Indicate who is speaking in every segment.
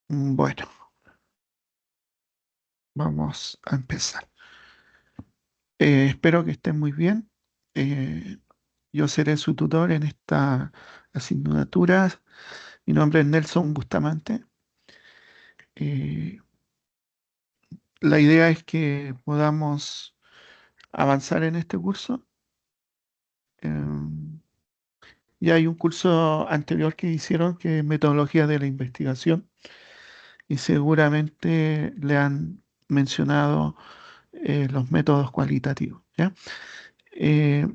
Speaker 1: Bueno, vamos a empezar. Espero que estén muy bien. Eh, yo seré su tutor en esta asignatura. Mi nombre es Nelson Bustamante. Eh, la idea es que podamos avanzar en este curso. Eh, ya hay un curso anterior que hicieron que es Metodología de la Investigación y seguramente le han mencionado los métodos cualitativos, ¿ya? Eh,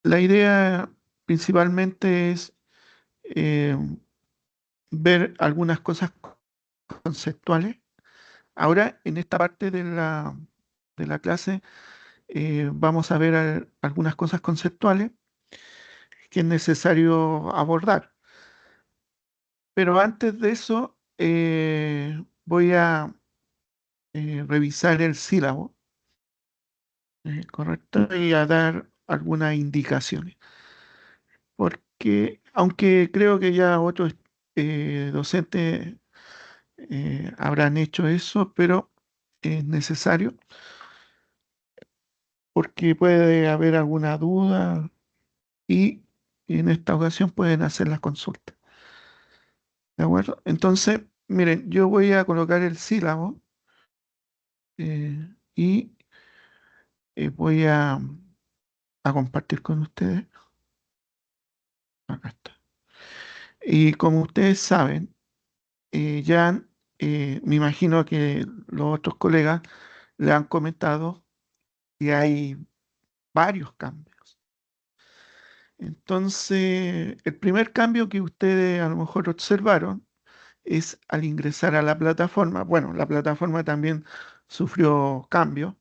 Speaker 1: La idea principalmente es eh, ver algunas cosas conceptuales. Ahora, en esta parte de la clase, vamos a ver algunas cosas conceptuales que es necesario abordar. Pero antes de eso, voy a revisar el sílabo, ¿correcto? Y a dar algunas indicaciones. Porque, aunque creo que ya otros docentes habrán hecho eso, pero es necesario porque puede haber alguna duda y en esta ocasión pueden hacer las consultas. ¿De acuerdo? Entonces, miren, yo voy a colocar el sílabo y voy a compartir con ustedes. Acá está. Y como ustedes saben, ya me imagino que los otros colegas le han comentado que hay varios cambios. Entonces, el primer cambio que ustedes a lo mejor observaron es al ingresar a la plataforma. Bueno, la plataforma también sufrió cambios,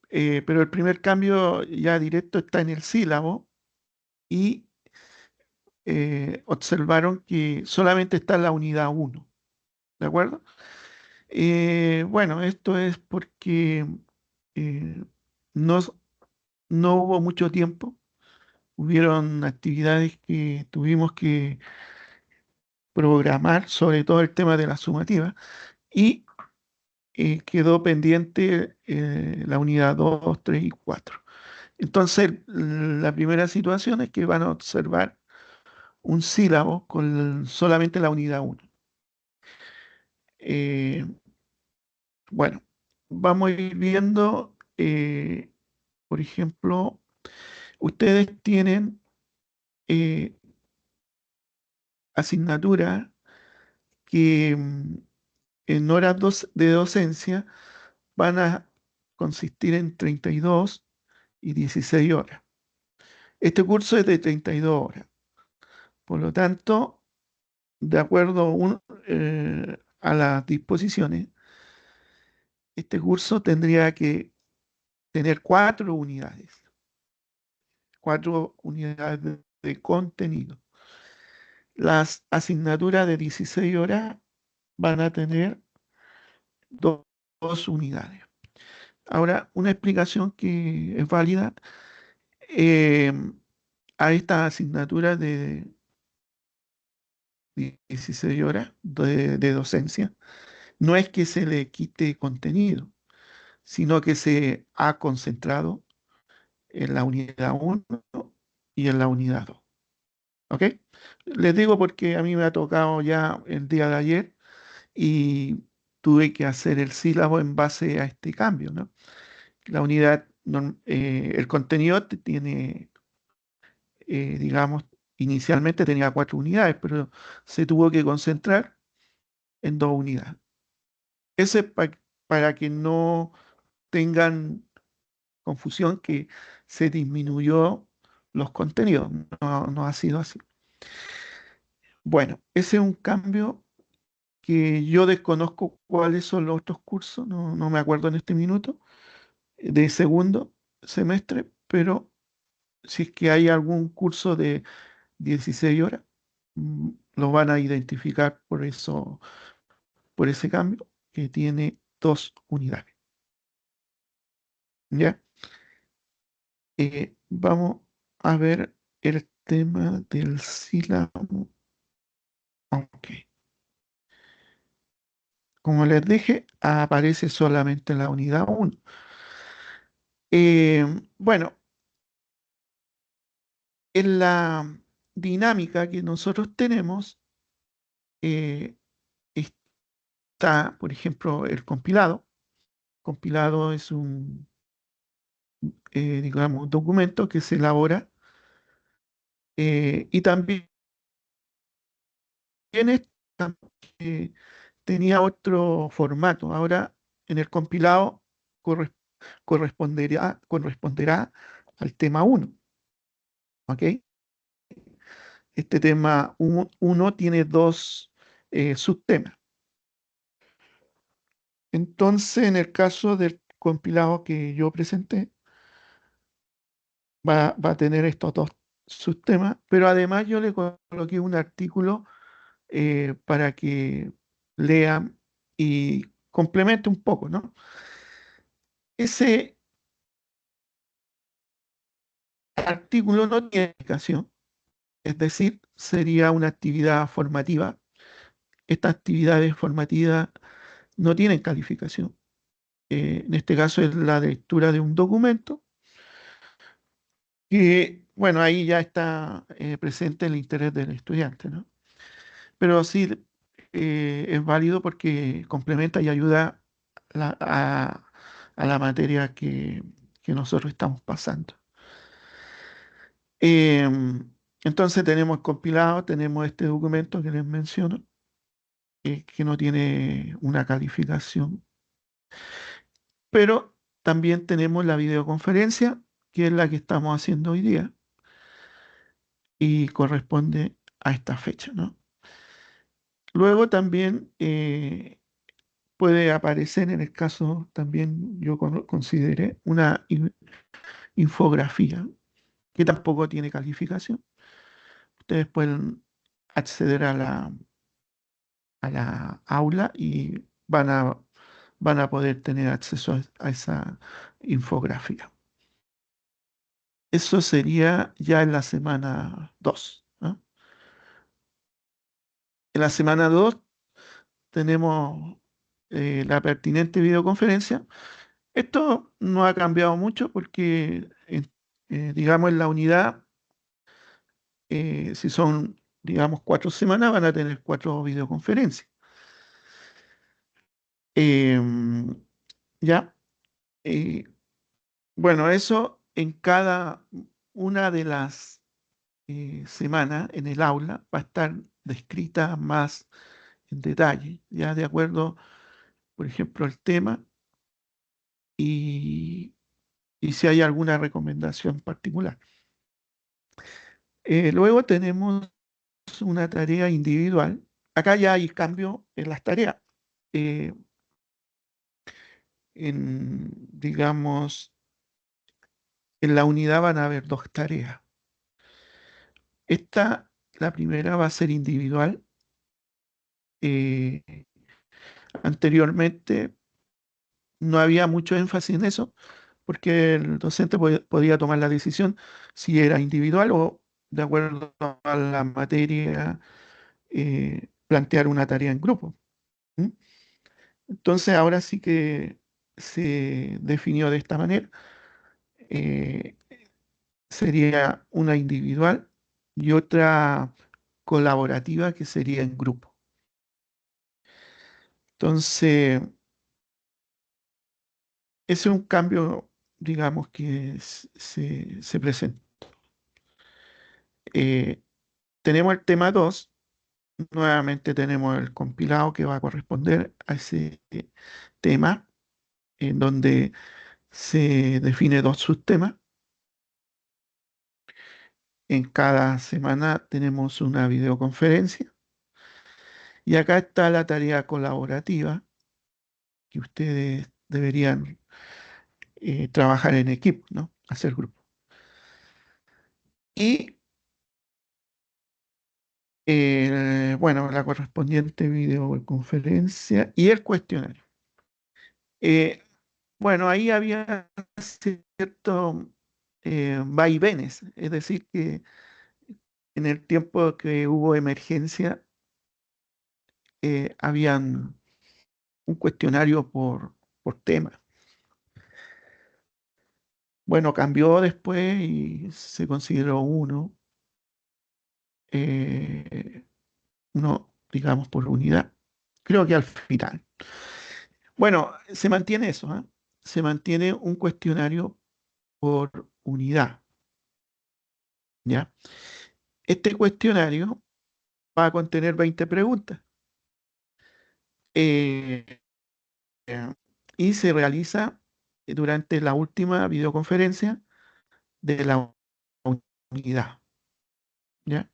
Speaker 1: pero el primer cambio ya directo está en el sílabo y observaron que solamente está la unidad uno. ¿De acuerdo? Bueno, esto es porque eh, no, no hubo mucho tiempo. Hubieron actividades que tuvimos que programar, sobre todo el tema de la sumativa, y quedó pendiente la unidad 2, 3 y 4. Entonces, la primera situación es que van a observar un sílabo con solamente la unidad uno. Eh, bueno, vamos a ir viendo, por ejemplo, ustedes tienen eh, asignaturas que en horas de docencia van a consistir en 32 y 16 horas. Este curso es de 32 horas. Por lo tanto, de acuerdo a las disposiciones, este curso tendría que tener cuatro unidades de contenido. Las asignaturas de 16 horas van a tener dos unidades. Ahora, una explicación que es válida eh, a esta asignatura de 16 horas de docencia, no es que se le quite contenido, sino que se ha concentrado en la unidad uno y en la unidad 2. ¿Ok? Les digo porque a mí me ha tocado ya el día de ayer y tuve que hacer el sílabo en base a este cambio, ¿no? La unidad, el contenido tiene, digamos, inicialmente tenía 4 unidades, pero se tuvo que concentrar en 2 unidades. Ese es para que no tengan confusión que se disminuyó los contenidos. No, no ha sido así. Bueno, ese es un cambio que yo desconozco cuáles son los otros cursos, no me acuerdo en este minuto, de segundo semestre, pero si es que hay algún curso de 16 horas, lo van a identificar por eso, por ese cambio que tiene 2 unidades. ¿Ya? Vamos a ver el tema del sílabo. Ok. como les dije, aparece solamente en la unidad 1. Bueno, en la dinámica que nosotros tenemos eh, está, por ejemplo, el compilado. Compilado es un, digamos, documento que se elabora y también esta, tenía otro formato. Ahora en el compilado corre- corresponderá al tema uno, ¿ok? Este tema uno tiene dos subtemas. Entonces, en el caso del compilado que yo presenté, va a tener estos dos subtemas, pero además yo le coloqué un artículo para que lean y complemente un poco, ¿no? Ese artículo no tiene explicación, es decir, sería una actividad formativa. Estas actividades formativas no tienen calificación. En este caso es la lectura de un documento que, bueno, ahí ya está presente el interés del estudiante, ¿no? Pero sí es válido porque complementa y ayuda a la materia que nosotros estamos pasando. Entonces tenemos compilado, tenemos este documento que les menciono, que no tiene una calificación, pero también tenemos la videoconferencia, que es la que estamos haciendo hoy día y corresponde a esta fecha, ¿no? Luego también puede aparecer, en el caso también yo consideré, una infografía que tampoco tiene calificación. Ustedes pueden acceder a la aula y van a poder tener acceso a esa infografía. Eso sería ya en la semana 2, ¿no? En la semana 2 tenemos la pertinente videoconferencia. Esto no ha cambiado mucho porque, digamos, en la unidad, si son, digamos, 4 semanas, van a tener 4 videoconferencias. Em, ya, eh, bueno, eso en cada una de las semanas en el aula va a estar descrita más en detalle, ya de acuerdo, por ejemplo, al tema y, y si hay alguna recomendación particular. Luego tenemos una tarea individual. Acá ya hay cambio en las tareas. Eh, digamos, en la unidad van a haber 2 tareas. La primera va a ser individual. Eh, Anteriormente no había mucho énfasis en eso, porque el docente podía tomar la decisión si era individual o de acuerdo a la materia, plantear una tarea en grupo. ¿Mm? Entonces ahora sí que se definió de esta manera. eh, Sería una individual y otra colaborativa que sería en grupo. Entonces, ese es un cambio, digamos, que se presenta. Eh, Tenemos el tema 2. Nuevamente tenemos el compilado que va a corresponder a ese tema, en donde se define 2 subtemas. En cada semana tenemos una videoconferencia y acá está la tarea colaborativa que ustedes deberían trabajar en equipo, ¿no? Hacer grupo. Y bueno, la correspondiente videoconferencia y el cuestionario. Eh, bueno, ahí había cierto vaivenes, es decir, que en el tiempo que hubo emergencia, habían un cuestionario por tema. Bueno, cambió después y se consideró eh, uno, digamos, por unidad. Creo que al final. Bueno, se mantiene eso, ¿eh? Se mantiene un cuestionario por unidad, ¿ya? Este cuestionario va a contener 20 preguntas eh, y se realiza durante la última videoconferencia de la unidad, ¿ya?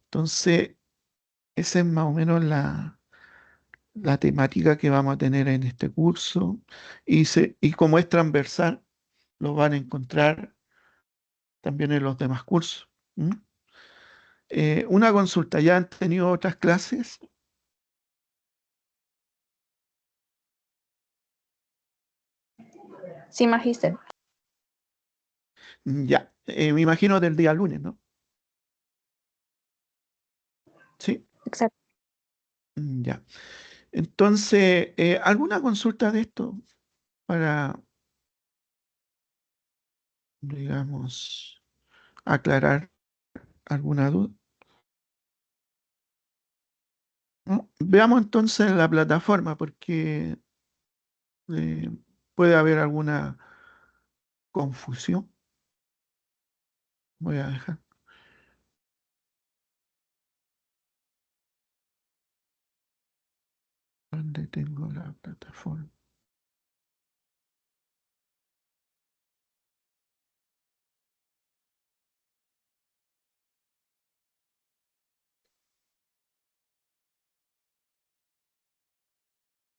Speaker 1: Entonces, esa es más o menos la temática que vamos a tener en este curso y como es transversal, lo van a encontrar también en los demás cursos. ¿M? Una consulta, ¿ya han tenido otras clases?
Speaker 2: Sí, magíster.
Speaker 1: Ya, me imagino del día lunes, ¿no? Sí,
Speaker 2: Exacto.
Speaker 1: ya. Entonces, ¿alguna consulta de esto para, digamos, aclarar alguna duda? ¿No? Veamos entonces la plataforma porque eh, puede haber alguna confusión. Voy a dejar. ¿Dónde tengo la plataforma?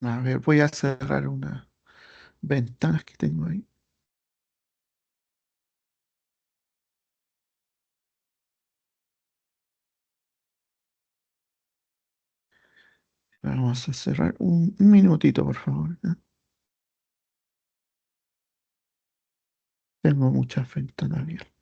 Speaker 1: A ver, voy a cerrar unas ventanas que tengo ahí. Vamos a cerrar un minutito, por favor. ¿Eh? Tengo muchas ventanas abiertas.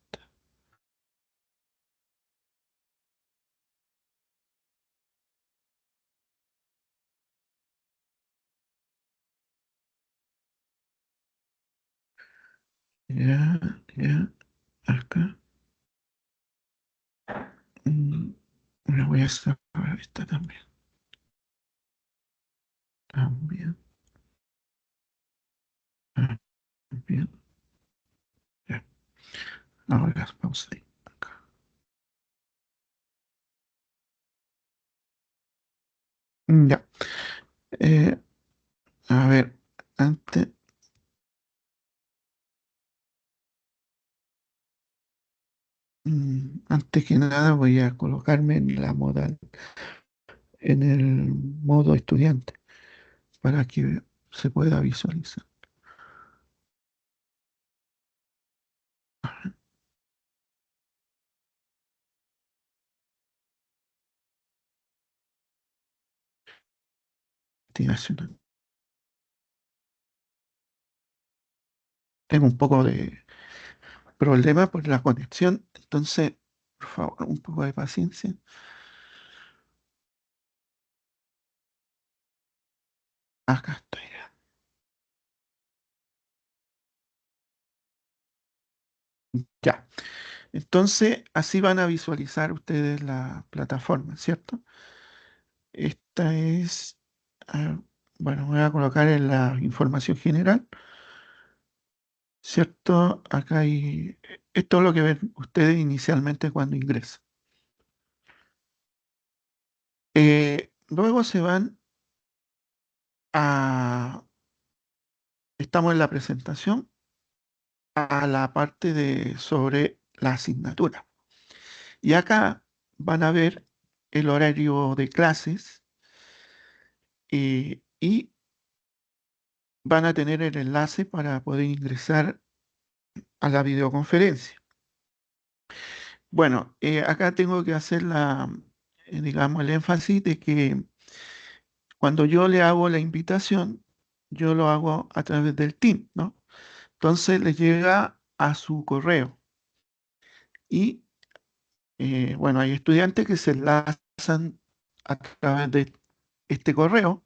Speaker 1: Ya, ya, acá. Mm, Me voy a cerrar esta también. También, también. Ya, ahora vamos ahí. Acá. Ya. Eh, a ver, antes, antes que nada voy a colocarme en la modal, en el modo estudiante para que se pueda visualizar. Investigación. Tengo un poco de problema por la conexión, entonces, por favor, un poco de paciencia. Acá estoy. Ya. Entonces, así van a visualizar ustedes la plataforma, ¿cierto? Esta es, ah, bueno, voy a colocar en la información general, ¿cierto? Acá hay, esto es lo que ven ustedes inicialmente cuando ingresan. Luego se van a, estamos en la presentación, a la parte de sobre la asignatura. Y acá van a ver el horario de clases y van a tener el enlace para poder ingresar a la videoconferencia. Bueno, acá tengo que hacer digamos, el énfasis de que cuando yo le hago la invitación, yo lo hago a través del Team, ¿no? Entonces le llega a su correo y, bueno, hay estudiantes que se enlazan a través de este correo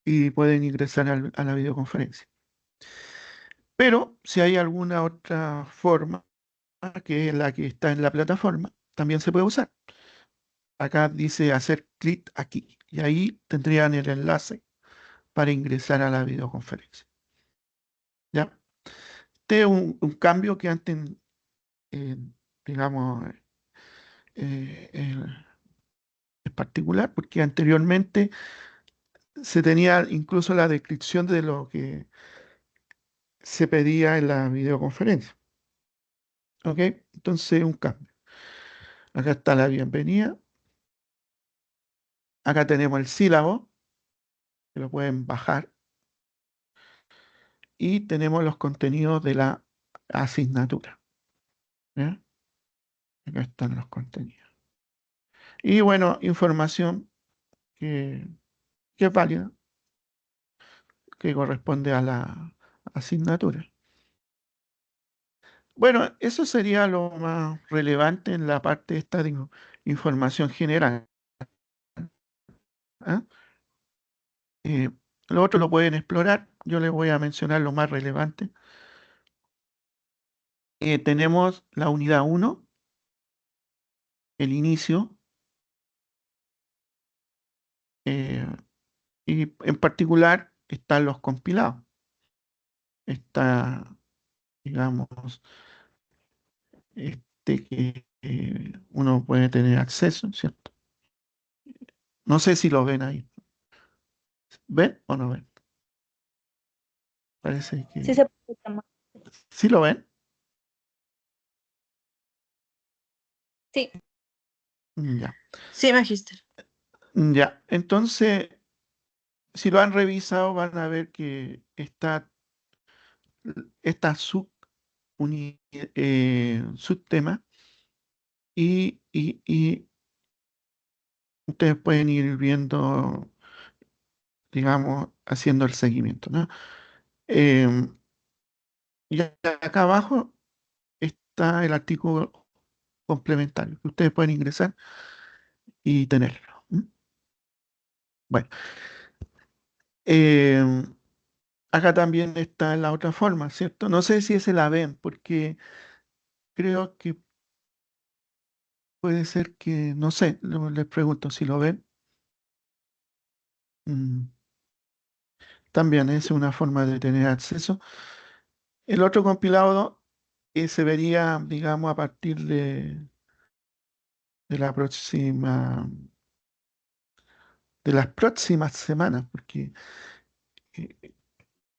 Speaker 1: y pueden ingresar a la videoconferencia. Pero si hay alguna otra forma, que es la que está en la plataforma, también se puede usar. Acá dice hacer clic aquí y ahí tendrían el enlace para ingresar a la videoconferencia. ¿Ya? Este es un cambio que antes, eh, digamos, es particular porque anteriormente se tenía incluso la descripción de lo que se pedía en la videoconferencia. ¿Ok? Entonces, un cambio. Acá está la bienvenida. Acá tenemos el sílabo, que lo pueden bajar. Y tenemos los contenidos de la asignatura. ¿Ya? Acá están los contenidos. Y bueno, información que, que es válida, que corresponde a la asignatura. Bueno, eso sería lo más relevante en la parte esta de información general. ¿Ah? Eh, lo otro lo pueden explorar. Yo les voy a mencionar lo más relevante. Tenemos la unidad 1, el inicio, eh, y en particular están los compilados. Está, digamos, que uno puede tener acceso, ¿cierto? No sé si lo ven ahí. ¿Ven o no ven? Parece
Speaker 2: Sí
Speaker 1: que
Speaker 2: se puede tomar.
Speaker 1: sí lo ven.
Speaker 2: Sí,
Speaker 1: Ya.
Speaker 2: sí, Magister.
Speaker 1: Ya. Entonces, si lo han revisado, van a ver que está esta subtema y ustedes pueden ir viendo, digamos, haciendo el seguimiento, ¿no? Em, y acá abajo está el artículo complementario, que ustedes pueden ingresar y tenerlo. ¿M? Bueno, em, acá también está la otra forma, ¿cierto? No sé si ese la ven, porque creo que puede ser que, no sé, les pregunto si lo ven. Mm, También es una forma de tener acceso. El otro compilado se vería, digamos, a partir de la próxima, de las próximas semanas, porque eh,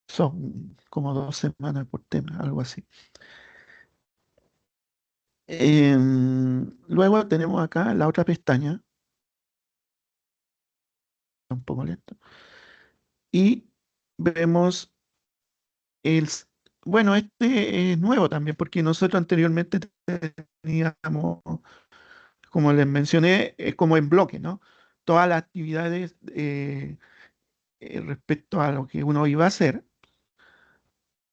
Speaker 1: son como 2 semanas por tema, algo así. Luego tenemos acá la otra pestaña, un poco lento, y vemos el... Bueno, este es nuevo también, porque nosotros anteriormente teníamos, como les mencioné, como en bloque, ¿no? Todas las actividades respecto a lo que uno iba a hacer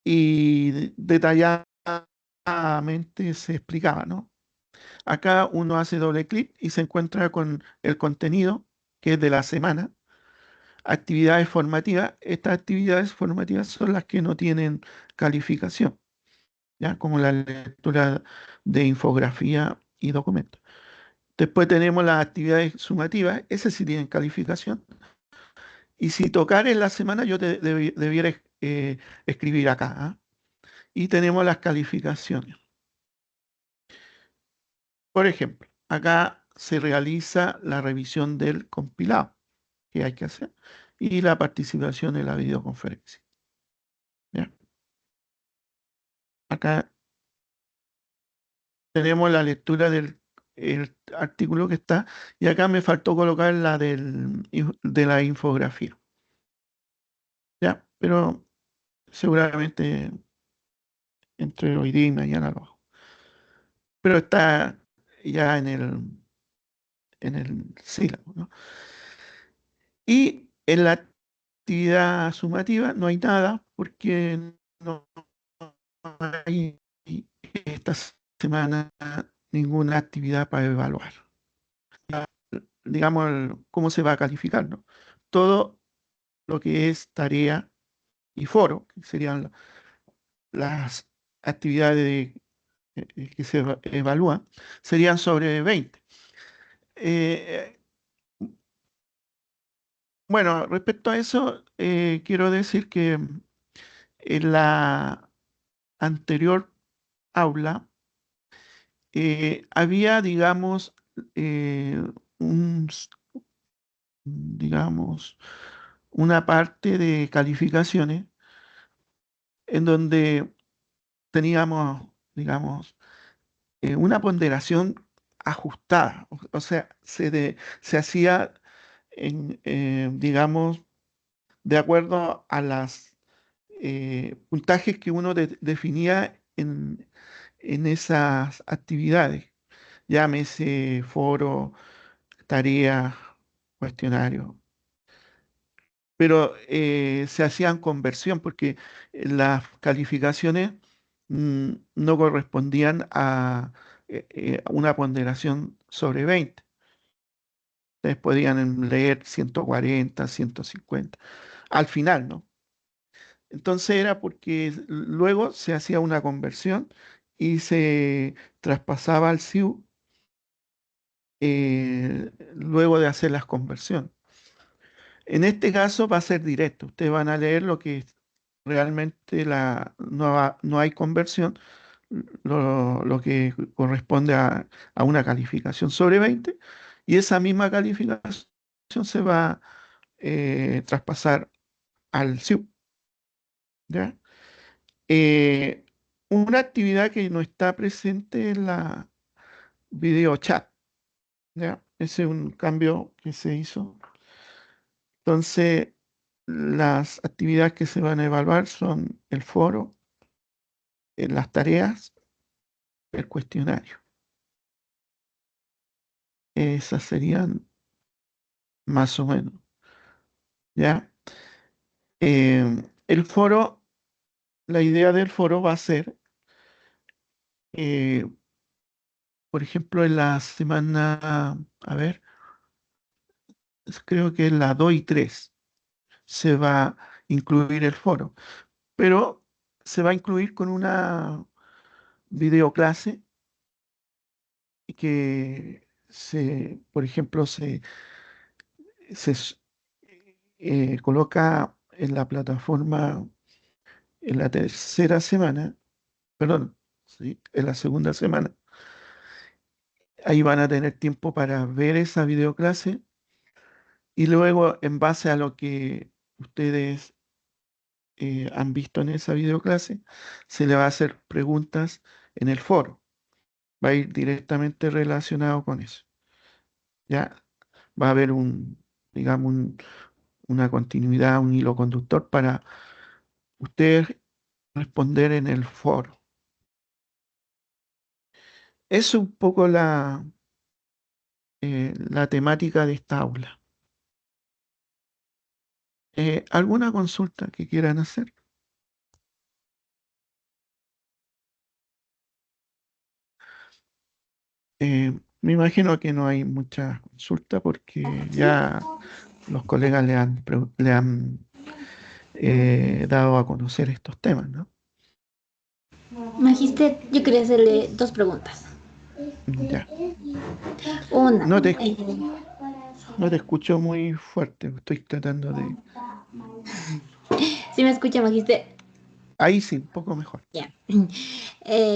Speaker 1: y detalladamente se explicaba, ¿no? Acá uno hace doble clic y se encuentra con el contenido que es de la semana. Actividades formativas. Estas actividades formativas son las que no tienen calificación, ¿ya? Como la lectura de infografía y documentos. Después tenemos las actividades sumativas, esas sí tienen calificación. Y si tocar en la semana, yo debiera escribir acá. ¿Ah? Y tenemos las calificaciones. Por ejemplo, acá se realiza la revisión del compilado que hay que hacer y la participación en la videoconferencia. ¿Ya? Acá tenemos la lectura del el artículo que está y acá me faltó colocar la de la infografía. ¿Ya? Pero seguramente entre hoy día y mañana lo hago. Pero está ya en el sílabo, ¿no? Y en la actividad sumativa no hay nada porque no hay esta semana ninguna actividad para evaluar. Digamos, cómo se va a calificar, ¿no? Todo lo que es tarea y foro, que serían las actividades que se evalúan, serían sobre 20. Eh, bueno, respecto a eso, quiero decir que en la anterior aula había, digamos, eh, un, digamos, una parte de calificaciones en donde teníamos, digamos, una ponderación ajustada, o sea, se hacía, digamos, de acuerdo a las puntajes que uno definía en esas actividades, llámese foro, tarea, cuestionario, pero se hacían conversión porque las calificaciones no correspondían a una ponderación sobre 20. Ustedes podían leer 140, 150, al final, ¿no? Entonces era porque luego se hacía una conversión y se traspasaba al SIU luego de hacer las conversiones. En este caso va a ser directo. Ustedes van a leer lo que realmente no hay conversión, lo que corresponde a una calificación sobre 20, y esa misma calificación se va a traspasar al SIU. ¿Ya? Eh, una actividad que no está presente en la video chat. ¿Ya? Ese es un cambio que se hizo. Entonces, las actividades que se van a evaluar son el foro, las tareas, el cuestionario. Esas serían más o menos, ¿ya? El foro, la idea del foro va a ser, eh, por ejemplo, en la semana, a ver, creo que en la 2 y 3 se va a incluir el foro, pero se va a incluir con una videoclase que por ejemplo, se coloca en la plataforma en la tercera semana, perdón, ¿sí? En la segunda semana. Ahí van a tener tiempo para ver esa videoclase y luego, en base a lo que ustedes han visto en esa videoclase, se le va a hacer preguntas en el foro. Va a ir directamente relacionado con eso. Ya va a haber digamos, una continuidad, un hilo conductor para ustedes responder en el foro. Es un poco la temática de esta aula. ¿Alguna consulta que quieran hacer? Me imagino que no hay mucha consulta porque ya los colegas le han dado a conocer estos temas, ¿no?
Speaker 3: Magister, yo quería hacerle dos preguntas.
Speaker 1: Ya.
Speaker 3: Una,
Speaker 1: No te, no te escucho muy fuerte, estoy tratando de...
Speaker 3: ¿sí me escucha, Magister?
Speaker 1: Ahí sí, un poco mejor.
Speaker 3: Ya.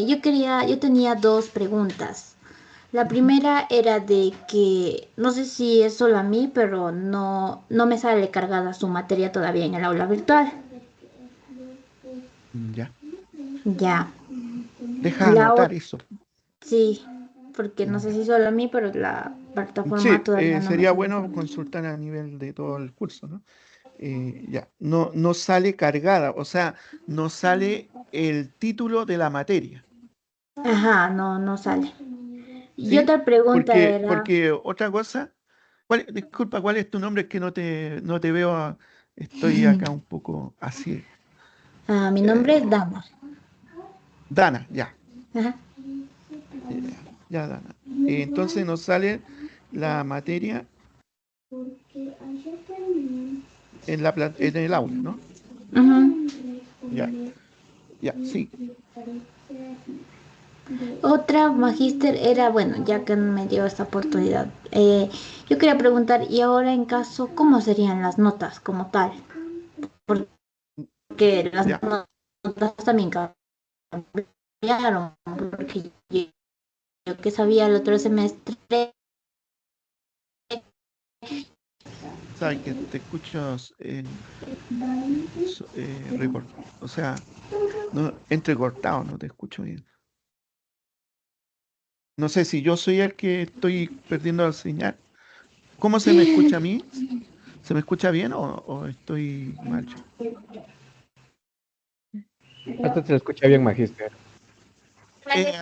Speaker 3: Yo tenía dos preguntas. La
Speaker 1: Ujú.
Speaker 3: primera era de que, no sé si es solo a mí, pero no me sale cargada su materia todavía en el aula virtual.
Speaker 1: Ya.
Speaker 3: Ya.
Speaker 1: Deja
Speaker 3: La
Speaker 1: anotar
Speaker 3: otra,
Speaker 1: eso.
Speaker 3: sí, porque no sé
Speaker 1: Ya.
Speaker 3: si solo a mí, pero la plataforma
Speaker 1: Sí,
Speaker 3: todavía no me
Speaker 1: sería
Speaker 3: sale.
Speaker 1: bueno consultar a nivel de todo el curso, ¿no? Ya, no sale cargada, o sea, no sale el título de la materia,
Speaker 3: Ajá, no sale. Y
Speaker 1: ¿sí?
Speaker 3: otra pregunta era,
Speaker 1: Porque otra cosa, disculpa, ¿cuál es tu nombre? Es que no te veo, estoy acá un poco así.
Speaker 3: mi nombre
Speaker 1: eh,
Speaker 3: es Dama.
Speaker 1: Dana, ya,
Speaker 3: Ajá.
Speaker 1: ya, Dana. Entonces nos sale la materia en el aula, ¿no?
Speaker 3: Ujú.
Speaker 1: Ya, ya, sí.
Speaker 3: Otra magíster era, bueno, ya que me dio esta oportunidad, yo quería preguntar, y ahora en caso, ¿cómo serían las notas como tal? Porque las
Speaker 1: Ya,
Speaker 3: notas también cambiaron, porque yo que sabía el otro semestre,
Speaker 1: sabes que te escucho o sea, no, entrecortado, no te escucho bien. No sé si yo soy el que estoy perdiendo la señal. ¿Cómo se me escucha a mí? ¿Se me escucha bien o estoy mal yo?
Speaker 4: Hasta se escucha bien, Magíster.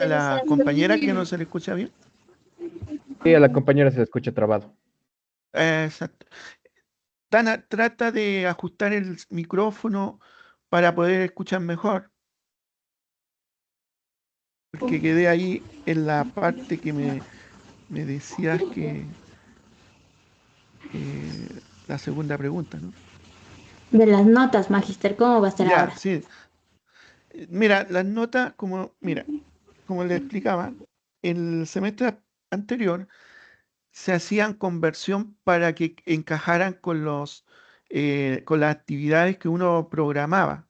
Speaker 1: A la compañera que no se le escucha bien.
Speaker 4: Sí, a la compañera se le escucha trabado.
Speaker 1: Exacto. Tana, trata de ajustar el micrófono para poder escuchar mejor, porque quedé ahí en la parte que me decías que la segunda pregunta, ¿no?
Speaker 3: de las notas, magíster, ¿cómo va a ser
Speaker 1: Ya,
Speaker 3: ahora?
Speaker 1: sí. Mira, las notas, como le explicaba, el semestre anterior se hacían conversión para que encajaran con las actividades que uno programaba.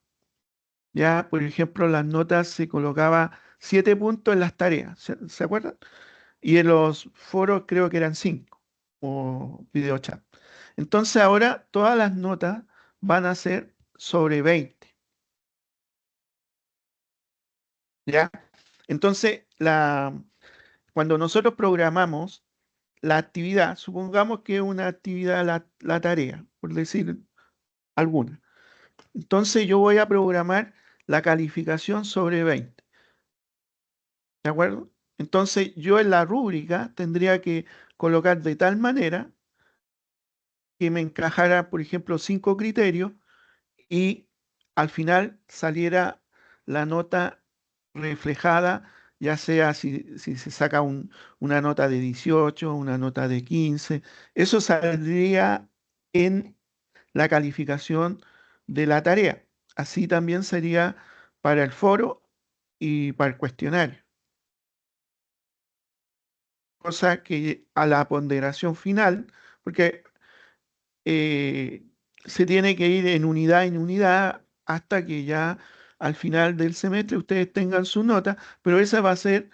Speaker 1: Ya, por ejemplo, las notas se colocaba 7 puntos en las tareas, ¿se acuerdan? Y en los foros creo que eran 5 o video chat. Entonces ahora todas las notas van a ser sobre 20, ¿ya? Entonces, cuando nosotros programamos la actividad, supongamos que es una actividad la tarea, por decir alguna. Entonces yo voy a programar la calificación sobre 20. ¿De acuerdo? Entonces yo en la rúbrica tendría que colocar de tal manera que me encajara, por ejemplo, 5 criterios y al final saliera la nota reflejada, ya sea si se saca una nota de 18, una nota de 15, eso saldría en la calificación de la tarea. Así también sería para el foro y para el cuestionario. Cosa que a la ponderación final, porque eh, se tiene que ir en unidad hasta que ya al final del semestre ustedes tengan su nota, pero esa va a ser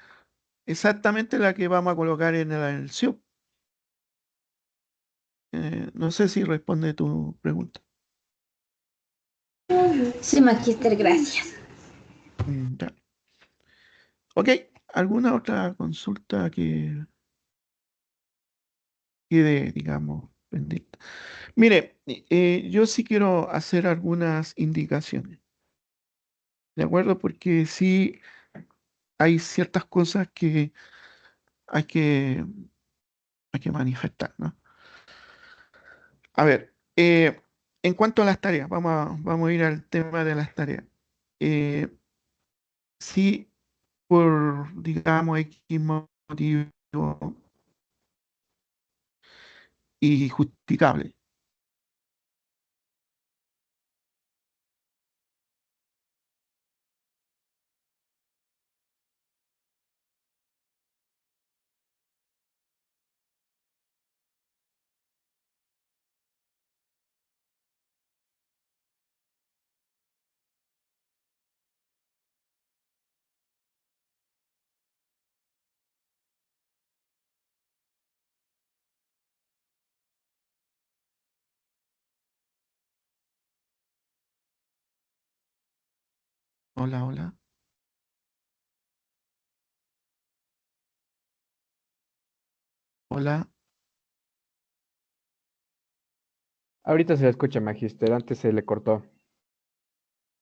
Speaker 1: exactamente la que vamos a colocar en el CIUP. No sé si responde tu pregunta.
Speaker 3: Sí, magíster, gracias.
Speaker 1: Ya. Ok, ¿alguna otra consulta que quede, digamos, pendiente? Mire, yo sí quiero hacer algunas indicaciones, ¿de acuerdo? Porque sí hay ciertas cosas que hay que, hay que manifestar, ¿no? A ver, en cuanto a las tareas, vamos a ir al tema de las tareas. Eh, si por, digamos, X motivo y justificable, hola, hola, hola.
Speaker 4: Ahorita se le escucha, Magíster. Antes se le cortó.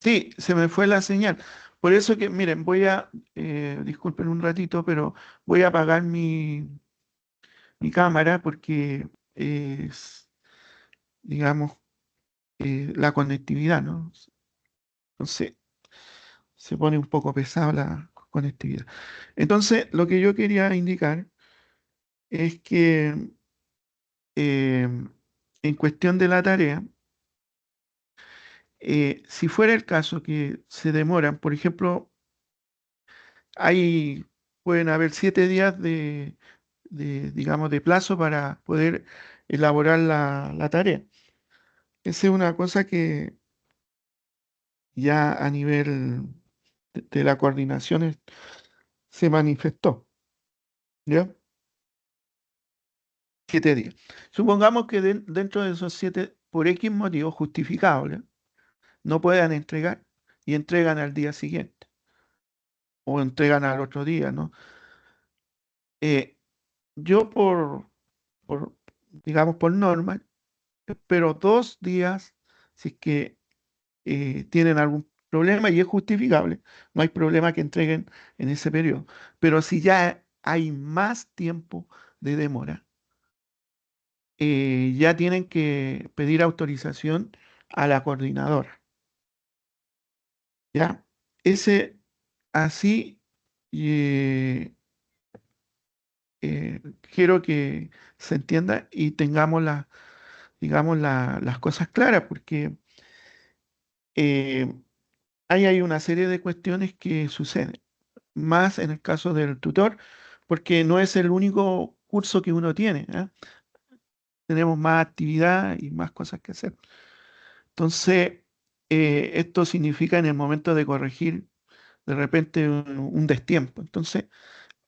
Speaker 1: Sí, se me fue la señal. Por eso que, miren, disculpen un ratito, pero voy a apagar mi cámara porque es, digamos, la conectividad, ¿no? Entonces, se pone un poco pesada la conectividad. Entonces, lo que yo quería indicar es que en cuestión de la tarea, Si fuera el caso que se demoran, por ejemplo, pueden haber 7 días digamos, de plazo para poder elaborar la tarea. Esa es una cosa que ya a nivel de la coordinación se manifestó, ¿ya? 7 días. Supongamos que dentro de esos 7, por X motivo justificable, no puedan entregar y entregan al día siguiente o entregan al otro día, ¿no? Eh, yo por, digamos, por norma, espero 2 días si es que tienen algún problema y es justificable, no hay problema que entreguen en ese periodo. Pero si ya hay más tiempo de demora, ya tienen que pedir autorización a la coordinadora. ¿Ya? Ese así eh, quiero que se entienda y tengamos digamos, las cosas claras, porque eh, ahí hay una serie de cuestiones que suceden, más en el caso del tutor, porque no es el único curso que uno tiene, ¿ah? Tenemos más actividad y más cosas que hacer. Entonces, esto significa en el momento de corregir de repente un destiempo. Entonces,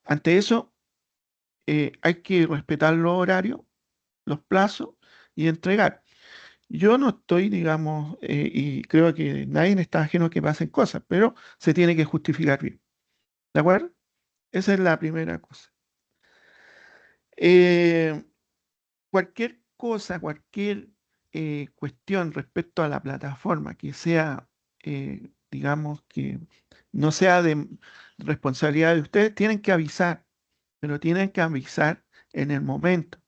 Speaker 1: ante eso, hay que respetar los horarios, los plazos y entregar. Yo no estoy, digamos, y creo que nadie está ajeno a que pasen cosas, pero se tiene que justificar bien. ¿De acuerdo? Esa es la primera cosa. Eh, Cualquier cosa, cualquier cuestión respecto a la plataforma que sea, digamos, que no sea de responsabilidad de ustedes, tienen que avisar, pero tienen que avisar en el momento.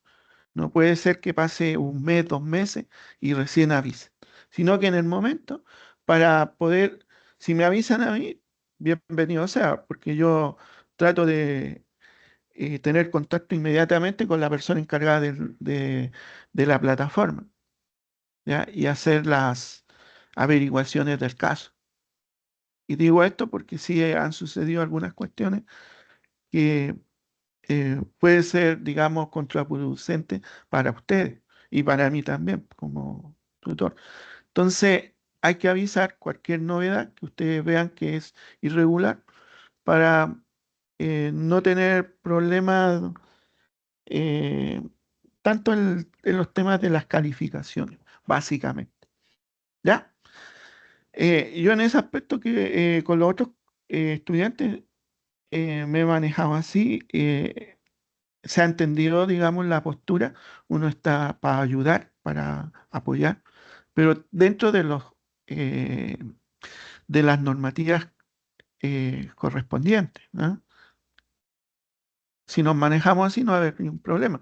Speaker 1: No puede ser que pase un mes, 2 meses y recién avisen, sino que en el momento para poder, si me avisan a mí, bienvenido sea, porque yo trato de tener contacto inmediatamente con la persona encargada de la plataforma, ¿ya? Y hacer las averiguaciones del caso. Y digo esto porque sí han sucedido algunas cuestiones que puede ser, digamos, contraproducente para ustedes y para mí también como tutor. Entonces, hay que avisar cualquier novedad que ustedes vean que es irregular para no tener problemas eh, tanto en los temas de las calificaciones, básicamente. ¿Ya? Yo en ese aspecto que con los otros estudiantes me he manejado así, se ha entendido, digamos, la postura, uno está para ayudar, para apoyar, pero dentro eh, de las normativas correspondientes, ¿no? Si nos manejamos así, no va a haber ningún problema.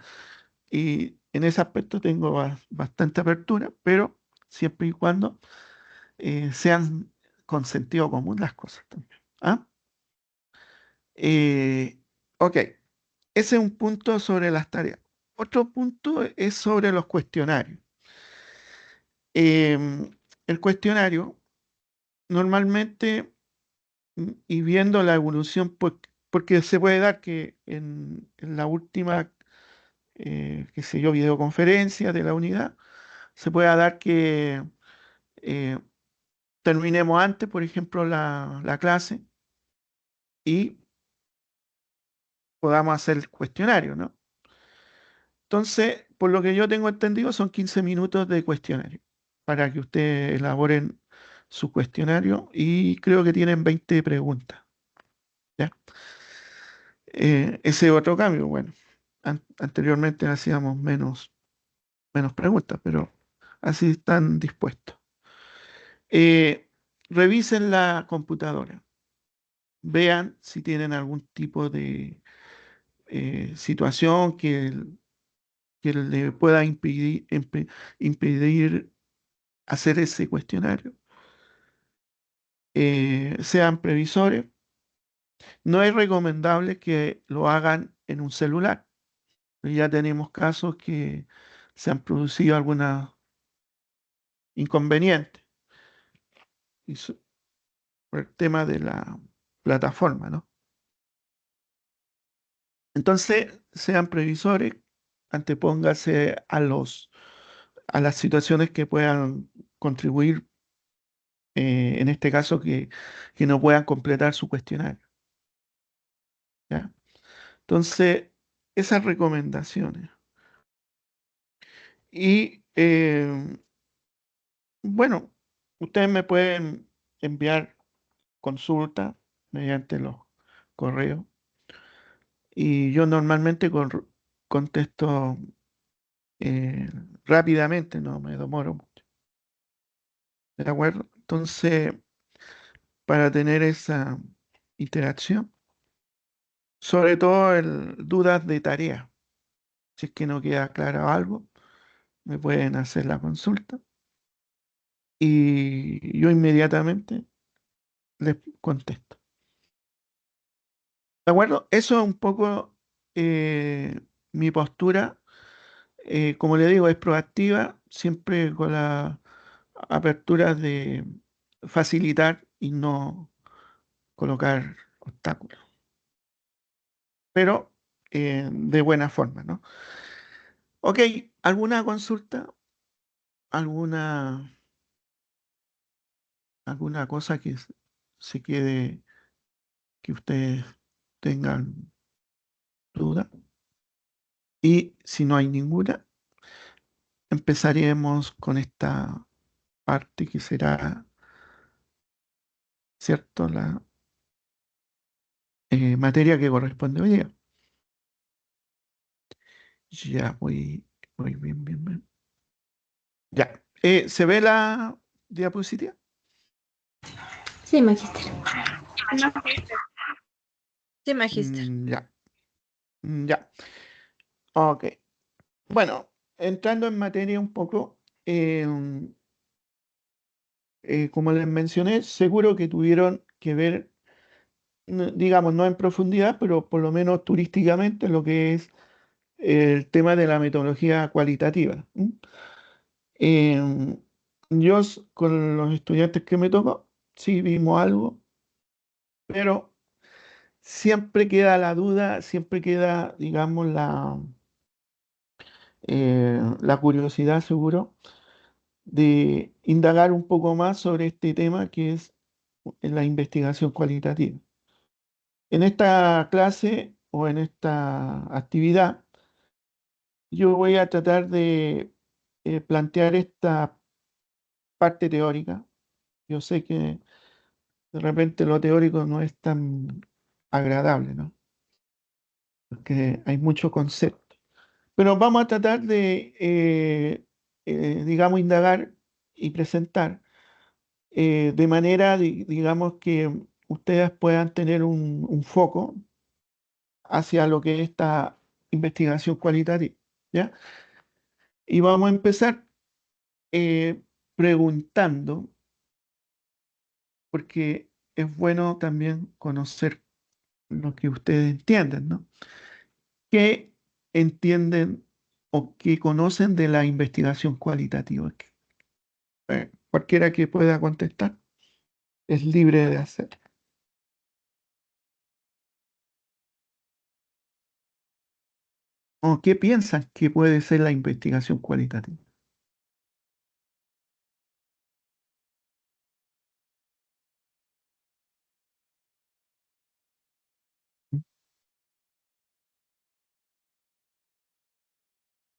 Speaker 1: Y en ese aspecto tengo bastante apertura, pero siempre y cuando sean con sentido común las cosas también. ¿Ah? Eh, ok, ese es un punto sobre las tareas. Otro punto es sobre los cuestionarios. El cuestionario, normalmente, y viendo la evolución, porque se puede dar que en la última, qué sé yo, videoconferencia de la unidad, se pueda dar que eh, terminemos antes, por ejemplo, la clase y podamos hacer el cuestionario, ¿no? Entonces, por lo que yo tengo entendido, son 15 minutos de cuestionario para que ustedes elaboren su cuestionario y creo que tienen 20 preguntas, ¿ya? Ese otro cambio, bueno, anteriormente hacíamos menos preguntas, pero así están dispuestos. Eh, Revisen la computadora, vean si tienen algún tipo de situación que le pueda impedir hacer ese cuestionario. Sean previsores. No es recomendable que lo hagan en un celular. Ya tenemos casos que se han producido algunos inconvenientes. por el tema de la plataforma, ¿no? Entonces, sean previsores, antepóngase a las situaciones que puedan contribuir, en este caso, que no puedan completar su cuestionario, ¿ya? Entonces, esas recomendaciones. Y bueno, ustedes me pueden enviar consultas mediante los correos y yo normalmente contesto eh, rápidamente, no me demoro mucho. ¿De acuerdo? Entonces, para tener esa interacción, sobre todo dudas de tarea, si es que no queda claro algo, me pueden hacer la consulta y yo inmediatamente les contesto. ¿De acuerdo? Eso es un poco mi postura. Como le digo, es proactiva, siempre con la apertura de facilitar y no colocar obstáculos, pero de buena forma, ¿no? Ok, ¿alguna consulta? ¿Alguna, alguna cosa que se quede, que ustedes tengan duda? Y si no hay ninguna, empezaremos con esta parte que será, ¿cierto? La materia que corresponde hoy día. Ya voy bien, bien, bien. Ya. ¿Se ve la diapositiva?
Speaker 3: Sí, magíster.
Speaker 2: Sí, Magister.
Speaker 1: Ya. Ya. Ok. Bueno, entrando en materia un poco, como les mencioné, seguro que tuvieron que ver, digamos, no en profundidad, pero por lo menos turísticamente, lo que es el tema de la metodología cualitativa. ¿M? Yo con los estudiantes que me tocó, sí vimos algo, pero siempre queda la duda, siempre queda, digamos, la curiosidad, seguro, de indagar un poco más sobre este tema que es la investigación cualitativa. En esta clase o en esta actividad, yo voy a tratar de plantear esta parte teórica. Yo sé que de repente lo teórico no es tan agradable, ¿no? Porque hay mucho concepto. Pero vamos a tratar de, digamos, indagar y presentar de manera, digamos, que ustedes puedan tener un foco hacia lo que es esta investigación cualitativa, ¿ya? Y vamos a empezar preguntando, porque es bueno también conocer lo que ustedes entienden, ¿no? ¿Qué entienden o qué conocen de la investigación cualitativa? Cualquiera que pueda contestar es libre de hacer. ¿O qué piensan que puede ser la investigación cualitativa?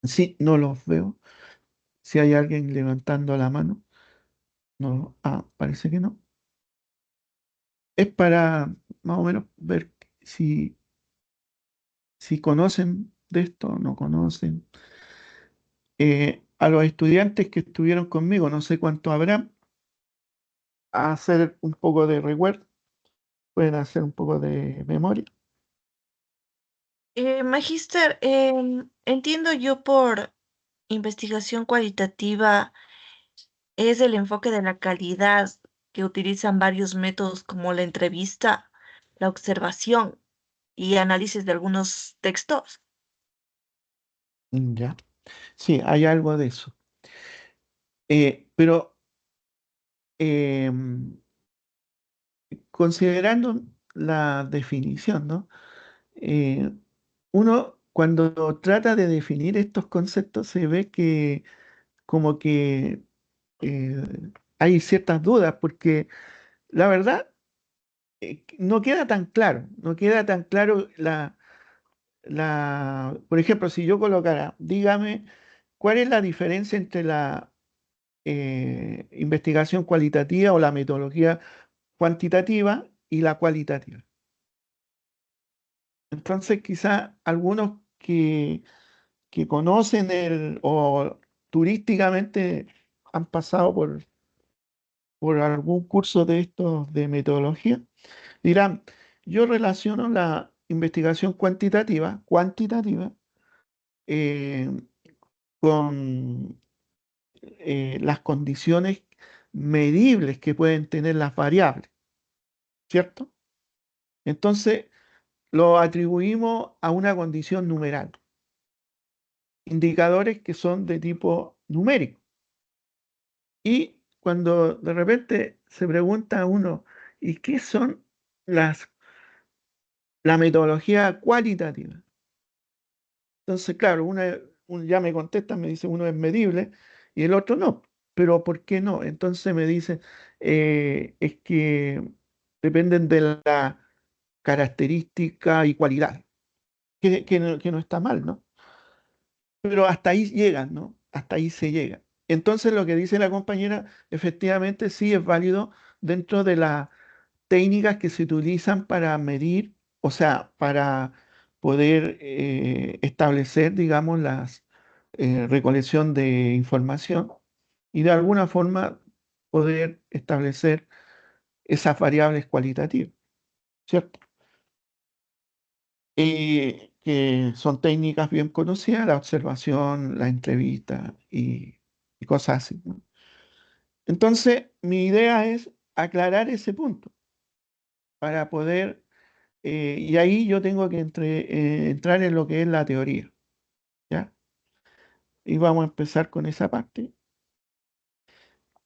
Speaker 1: Sí, no los veo. Si hay alguien levantando la mano, no. Ah, parece que no. Es para más o menos ver si conocen de esto o no conocen. A los estudiantes que estuvieron conmigo, no sé cuánto habrán, a hacer un poco de recuerdo, pueden hacer un poco de memoria.
Speaker 2: Magister, entiendo yo por investigación cualitativa es el enfoque de la calidad que utilizan varios métodos como la entrevista, la observación y análisis de algunos textos.
Speaker 1: Ya. Sí, hay algo de eso. Pero considerando la definición, ¿no? Eh, Uno cuando trata de definir estos conceptos se ve que como que eh, hay ciertas dudas, porque la verdad no queda tan claro, no queda tan claro por ejemplo, si yo colocara, dígame, ¿cuál es la diferencia entre la investigación cualitativa o la metodología cuantitativa y la cualitativa? Entonces, quizá algunos que conocen o turísticamente han pasado por algún curso de estos de metodología, dirán, yo relaciono la investigación cuantitativa, eh, con las condiciones medibles que pueden tener las variables, ¿cierto? Entonces, lo atribuimos a una condición numeral, indicadores que son de tipo numérico. Y cuando de repente se pregunta a uno, ¿y qué son las, la metodología cualitativa? Entonces, claro, ya me contesta, me dice uno es medible y el otro no. Pero ¿por qué no? Entonces me dice, es que dependen de la característica y cualidad, que no está mal, ¿no? Pero hasta ahí llegan, ¿no? Hasta ahí se llega. Entonces lo que dice la compañera, efectivamente sí es válido dentro de las técnicas que se utilizan para medir, o sea, para poder establecer, digamos, las recolección de información y de alguna forma poder establecer esas variables cualitativas, ¿cierto? Que son técnicas bien conocidas, la observación, la entrevista y cosas así, ¿no? Entonces, mi idea es aclarar ese punto para poder, y ahí yo tengo que entrar en lo que es la teoría, ¿ya? Y vamos a empezar con esa parte.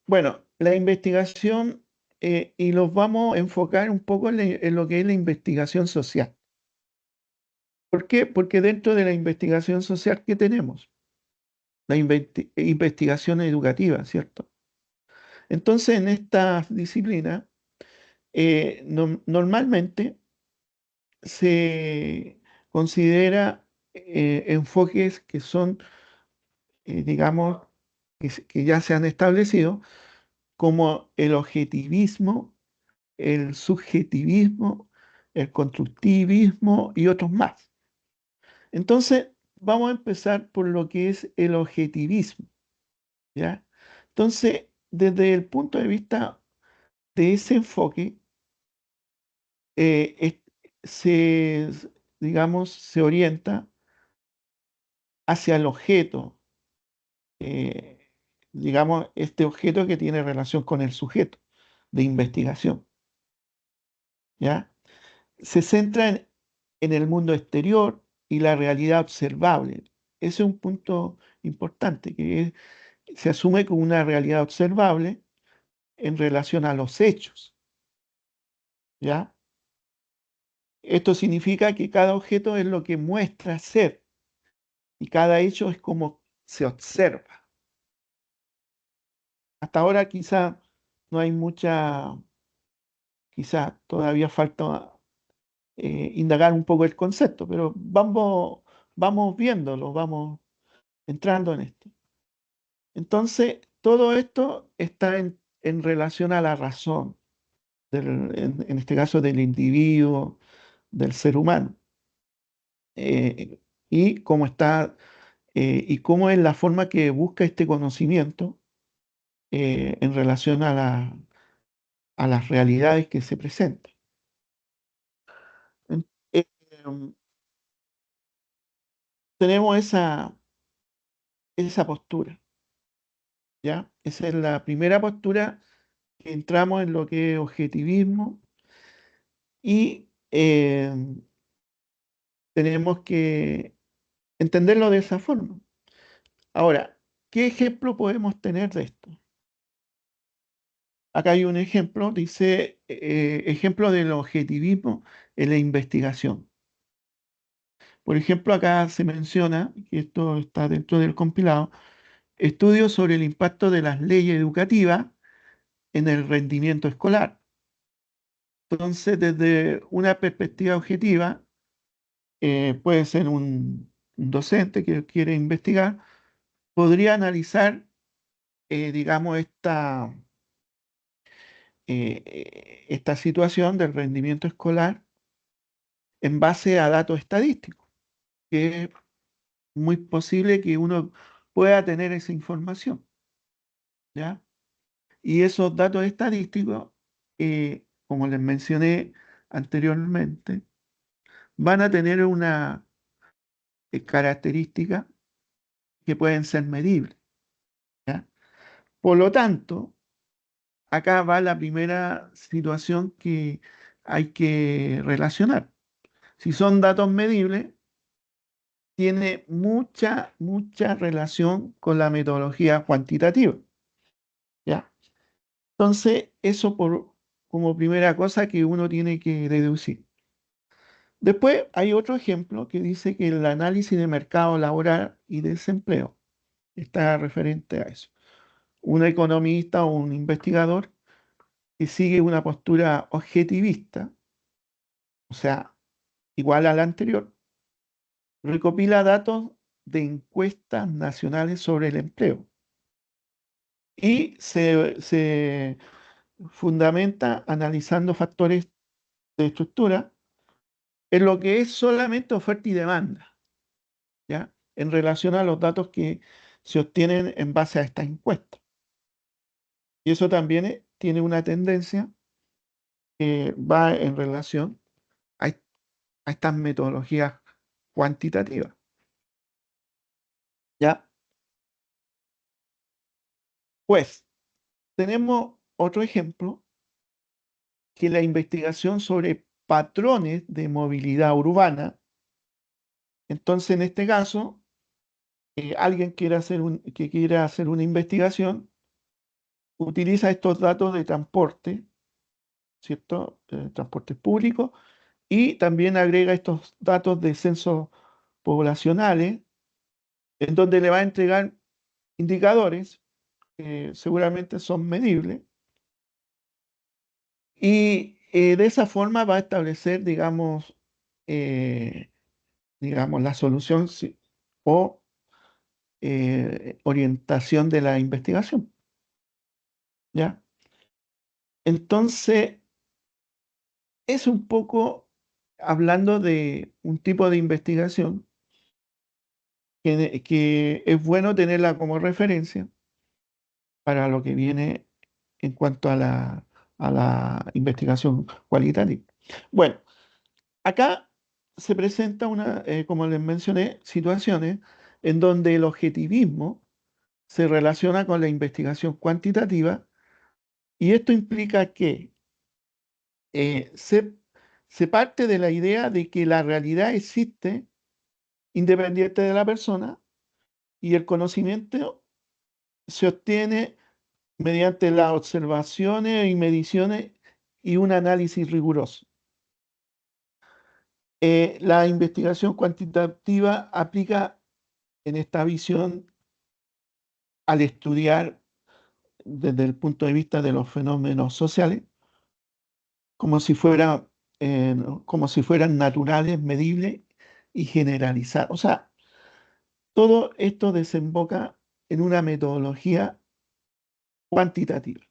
Speaker 1: Bueno, la investigación, y los vamos a enfocar un poco en lo que es la investigación social. ¿Por qué? Porque dentro de la investigación social, ¿qué tenemos? La investigación educativa, ¿cierto? Entonces, en esta disciplina, normalmente se considera enfoques que son, digamos, que ya se han establecido, como el objetivismo, el subjetivismo, el constructivismo y otros más. Entonces, vamos a empezar por lo que es el objetivismo, ¿ya? Entonces, desde el punto de vista de ese enfoque, eh, es- se, digamos, se orienta hacia el objeto, eh, digamos, este objeto que tiene relación con el sujeto de investigación, ¿ya? Se centra en el mundo exterior y la realidad observable. Ese es un punto importante, se asume como una realidad observable en relación a los hechos, ¿ya? Esto significa que cada objeto es lo que muestra ser y cada hecho es como se observa. Hasta ahora quizá no hay quizá todavía falta indagar un poco el concepto, pero vamos viéndolo, vamos entrando en esto. Entonces, todo esto está en relación a la razón, en este caso del individuo, del ser humano, eh, y cómo está, y cómo es la forma que busca este conocimiento en relación a las realidades que se presentan. En- eh, em, Tenemos esa postura, ¿ya? Esa es la primera postura que entramos en lo que es objetivismo y tenemos que entenderlo de esa forma. Ahora, ¿qué ejemplo podemos tener de esto? Acá hay un ejemplo, dice, ejemplo del objetivismo en la investigación. Por ejemplo, acá se menciona, y esto está dentro del compilado, estudios sobre el impacto de las leyes educativas en el rendimiento escolar. Entonces, desde una perspectiva objetiva, puede ser un docente que quiere investigar, podría analizar, digamos, esta situación del rendimiento escolar en base a datos estadísticos, que es muy posible que uno pueda tener esa información, ¿ya? Y esos datos estadísticos, como les mencioné anteriormente, van a tener una característica que pueden ser medibles, ¿ya? Por lo tanto, acá va la primera situación que hay que relacionar. Si son datos medibles, tiene mucha relación con la metodología cuantitativa, ¿ya? Entonces, eso como primera cosa que uno tiene que deducir. Después hay otro ejemplo que dice que el análisis de mercado laboral y desempleo está referente a eso. Un economista o un investigador que sigue una postura objetivista, o sea, igual a la anterior, recopila datos de encuestas nacionales sobre el empleo y se fundamenta analizando factores de estructura en lo que es solamente oferta y demanda, ¿ya? En relación a los datos que se obtienen en base a esta encuesta. Y eso también tiene una tendencia que va en relación a, a estas metodologías cuantitativas, ¿ya? Pues tenemos otro ejemplo, que la investigación sobre patrones de movilidad urbana. Entonces, en este caso, alguien que quiera hacer una investigación, utiliza estos datos de transporte, ¿cierto? Transporte público, y también agrega estos datos de censos poblacionales, en donde le va a entregar indicadores que seguramente son medibles, y de esa forma va a establecer, digamos, la solución o orientación de la investigación, ¿ya? Entonces, es un poco hablando de un tipo de investigación que es bueno tenerla como referencia para lo que viene en cuanto a la investigación cualitativa. Bueno, acá se presenta como les mencioné, situaciones en donde el objetivismo se relaciona con la investigación cuantitativa, y esto implica que eh, se, se parte de la idea de que la realidad existe independiente de la persona, y el conocimiento se obtiene mediante las observaciones y mediciones y un análisis riguroso. La investigación cuantitativa aplica en esta visión al estudiar desde el punto de vista de los fenómenos sociales como si como si fueran naturales, medibles y generalizados. O sea, todo esto desemboca en una metodología cuantitativa.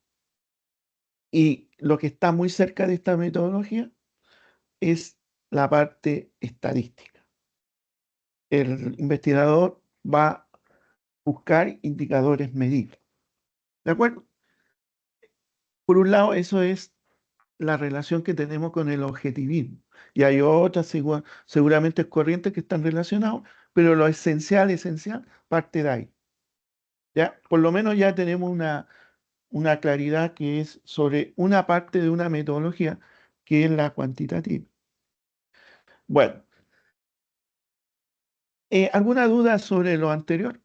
Speaker 1: Y lo que está muy cerca de esta metodología es la parte estadística. El investigador va a buscar indicadores medibles. ¿De acuerdo? Por un lado, eso es la relación que tenemos con el objetivismo. Y hay otras seguramente corrientes que están relacionadas, pero lo esencial, parte de ahí. ¿Ya? Por lo menos ya tenemos una claridad que es sobre una parte de una metodología que es la cuantitativa. Bueno, ¿alguna duda sobre lo anterior?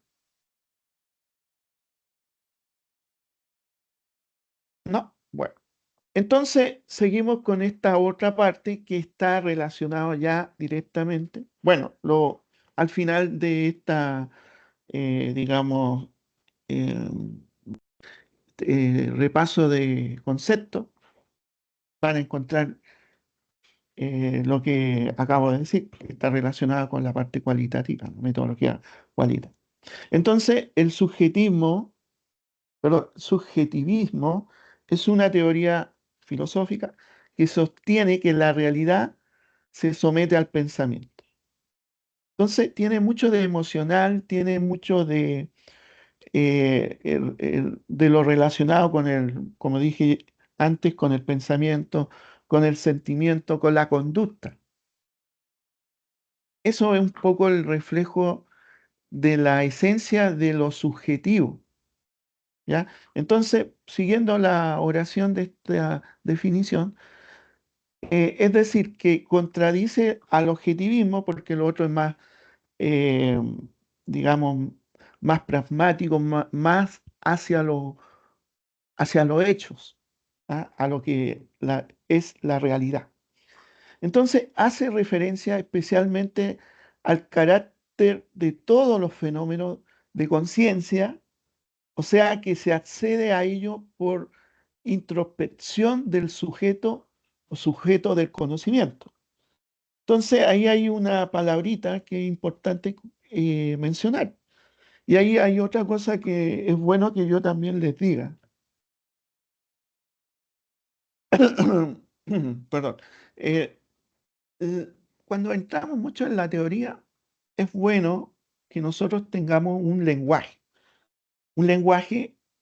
Speaker 1: ¿No? Bueno, entonces seguimos con esta otra parte que está relacionada ya directamente. Bueno, al final de esta, digamos, eh, repaso de conceptos, van a encontrar lo que acabo de decir, que está relacionada con la parte cualitativa, la metodología cualitativa. Entonces, el subjetismo, perdón, subjetivismo es una teoría filosófica que sostiene que la realidad se somete al pensamiento. Entonces, tiene mucho de emocional, tiene mucho de, de lo relacionado con el, como dije antes, con el pensamiento, con el sentimiento, con la conducta. Eso es un poco el reflejo de la esencia de lo subjetivo, ¿ya? Entonces, siguiendo la oración de esta definición, es decir, que contradice al objetivismo porque lo otro es más, eh, digamos, más pragmático, más hacia los hechos, ¿ah? A lo que es la realidad. Entonces, hace referencia especialmente al carácter de todos los fenómenos de conciencia, o sea, que se accede a ello por introspección del sujeto o sujeto del conocimiento. Entonces, ahí hay una palabrita que es importante mencionar. Y ahí hay otra cosa que es bueno que yo también les diga. Perdón. Eh, eh, Cuando entramos mucho en la teoría, es bueno que nosotros tengamos un lenguaje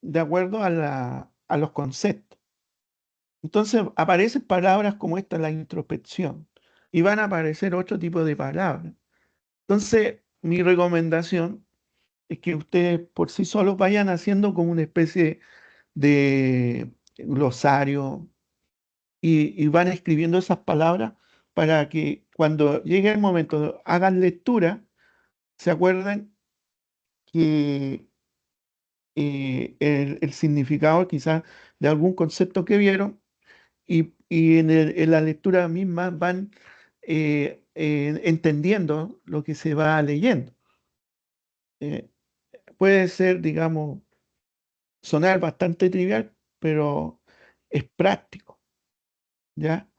Speaker 1: de acuerdo a los conceptos. Entonces aparecen palabras como esta, la introspección, y van a aparecer otro tipo de palabras. Entonces, mi recomendación es que ustedes por sí solos vayan haciendo como una especie de glosario y van escribiendo esas palabras para que cuando llegue el momento hagan lectura, se acuerden que el significado quizás de algún concepto que vieron y en la lectura misma van entendiendo lo que se va leyendo. Eh, Puede ser, digamos, sonar bastante trivial, pero es práctico, ¿ya?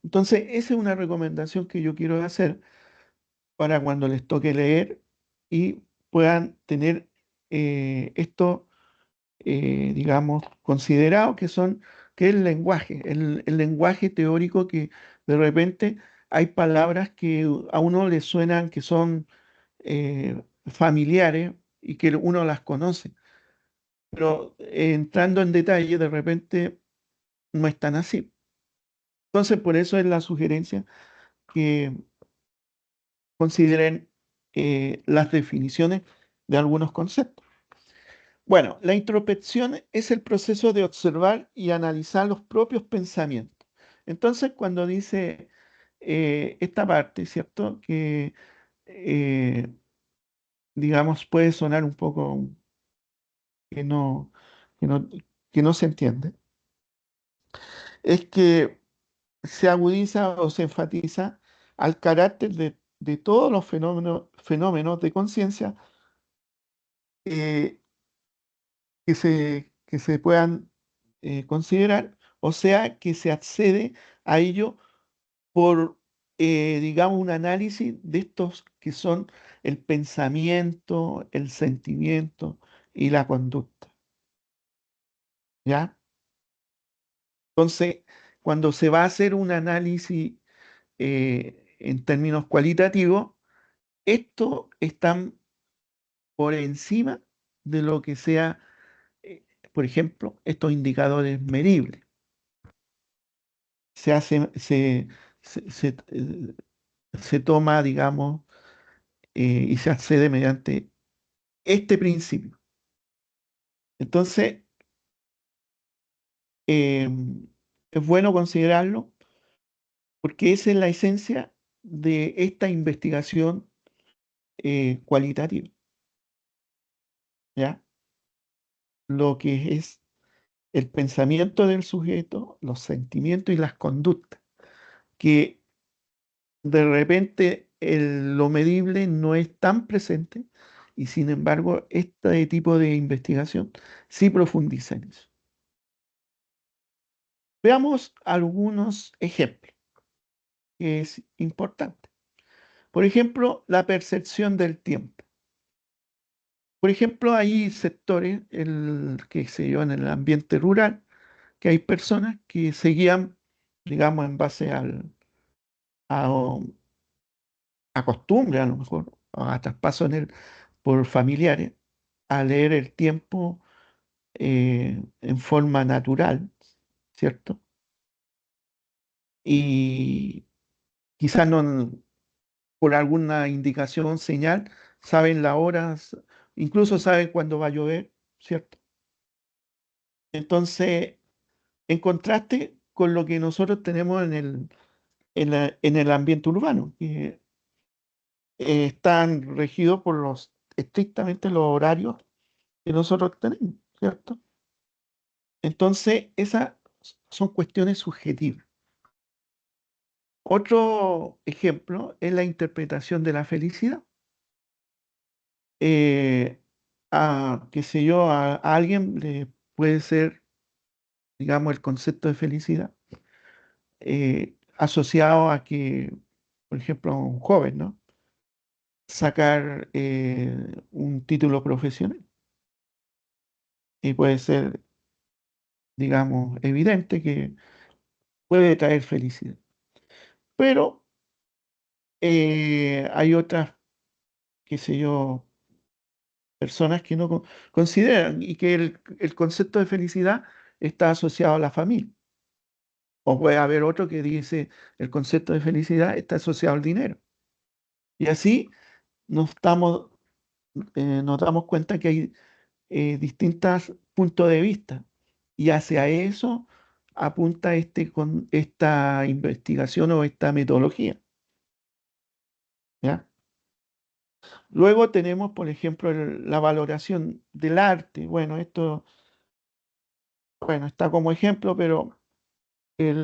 Speaker 1: Entonces, esa es una recomendación que yo quiero hacer para cuando les toque leer y puedan tener esto, digamos, considerado que es el lenguaje, el lenguaje teórico que de repente hay palabras que a uno le suenan que son familiares y que uno las conoce, pero entrando en detalle de repente no es tan así. Entonces, por eso es la sugerencia que consideren las definiciones de algunos conceptos. Bueno, la introspección es el proceso de observar y analizar los propios pensamientos. Entonces, cuando dice esta parte, ¿cierto? Que, eh, digamos, puede sonar un poco que no, que no, que no se entiende, es que se agudiza o se enfatiza al carácter de todos los fenómenos de conciencia eh, que se puedan considerar, o sea, que se accede a ello por, digamos, un análisis de estos que son el pensamiento, el sentimiento y la conducta, ¿ya? Entonces, cuando se va a hacer un análisis en términos cualitativos, estos están por encima de lo que sea, por ejemplo, estos indicadores medibles. Se hace, se toma, digamos, y se accede mediante este principio. Entonces, eh, es bueno considerarlo porque esa es la esencia de esta investigación cualitativa, ¿ya? Lo que es el pensamiento del sujeto, los sentimientos y las conductas, que de repente lo medible no es tan presente y sin embargo este tipo de investigación sí profundiza en eso. Veamos algunos ejemplos que es importante. Por ejemplo, la percepción del tiempo. Por ejemplo, hay sectores, qué sé yo, en el ambiente rural, que hay personas que se guían, digamos, en base a, a costumbre, a lo mejor, a traspaso por familiares, a leer el tiempo en forma natural, ¿cierto? Y quizás no, por alguna indicación, señal, saben las horas, incluso saben cuándo va a llover, ¿cierto? Entonces, en contraste con lo que nosotros tenemos en el ambiente urbano, que están regidos por estrictamente los horarios que nosotros tenemos, ¿cierto? Entonces, esas son cuestiones subjetivas. Otro ejemplo es la interpretación de la felicidad. Eh, qué sé yo, a alguien le puede ser, digamos, el concepto de felicidad asociado a que, por ejemplo, un joven, ¿no? Sacar un título profesional. Y puede ser, digamos, evidente que puede traer felicidad. Pero hay otras, qué sé yo, personas que no consideran y que el concepto de felicidad está asociado a la familia. O puede haber otro que dice el concepto de felicidad está asociado al dinero. Y así nos damos cuenta que hay distintos puntos de vista. Y hacia eso apunta esta investigación o esta metodología. ¿Ya? Luego tenemos, por ejemplo, la valoración del arte. Bueno, esto, bueno, está como ejemplo, pero es,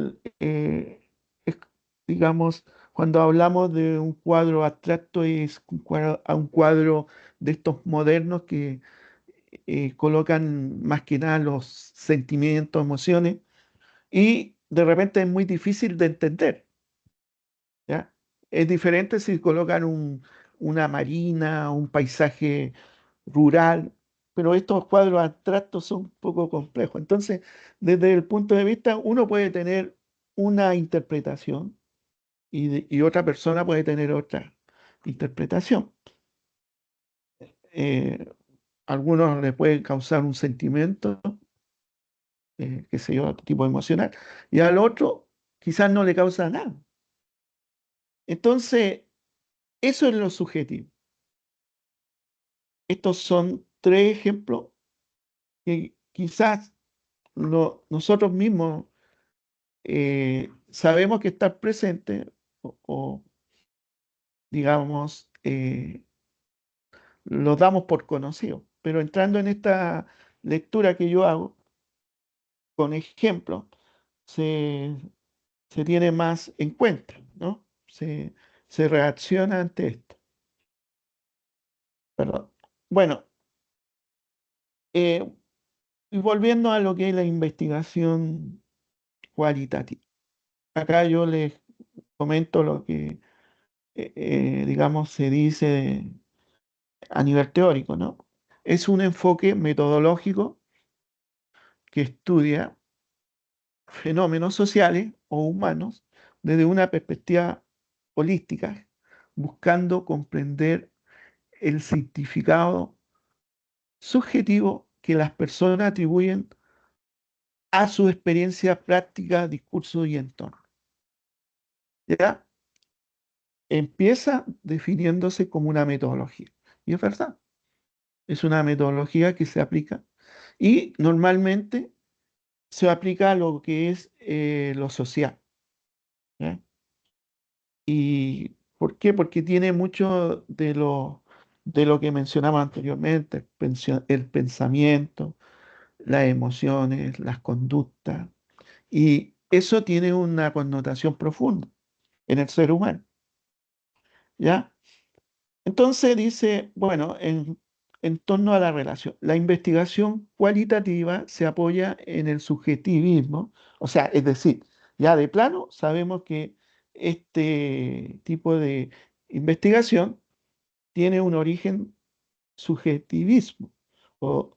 Speaker 1: digamos, cuando hablamos de un cuadro abstracto es un cuadro de estos modernos que colocan más que nada los sentimientos, emociones, y de repente es muy difícil de entender, ¿ya? Es diferente si colocan una marina, un paisaje rural, pero estos cuadros abstractos son un poco complejos. Entonces, desde el punto de vista, uno puede tener una interpretación y otra persona puede tener otra interpretación. Eh, algunos le pueden causar un sentimiento, qué sé yo, otro tipo emocional, y al otro quizás no le causa nada. Entonces, eso es lo subjetivo. Estos son tres ejemplos que quizás nosotros mismos sabemos que están presentes o, digamos, los damos por conocidos. Pero entrando en esta lectura que yo hago, con ejemplos, se, se tiene más en cuenta, ¿no? Se reacciona ante esto. Perdón. Bueno, eh, y volviendo a lo que es la investigación cualitativa. Acá yo les comento lo que, digamos, se dice a nivel teórico, ¿no? Es un enfoque metodológico que estudia fenómenos sociales o humanos desde una perspectiva holística, buscando comprender el significado subjetivo que las personas atribuyen a su experiencia práctica, discurso y entorno. ¿Ya? Empieza definiéndose como una metodología. Y es verdad, es una metodología que se aplica y normalmente se aplica a lo que es lo social. ¿Ya? ¿Y por qué? Porque tiene mucho de lo que mencionaba anteriormente, el pensamiento, las emociones, las conductas, y eso tiene una connotación profunda en el ser humano, ¿ya? Entonces dice, bueno, en torno a la relación, la investigación cualitativa se apoya en el subjetivismo, o sea, es decir, ya de plano sabemos que este tipo de investigación tiene un origen subjetivismo o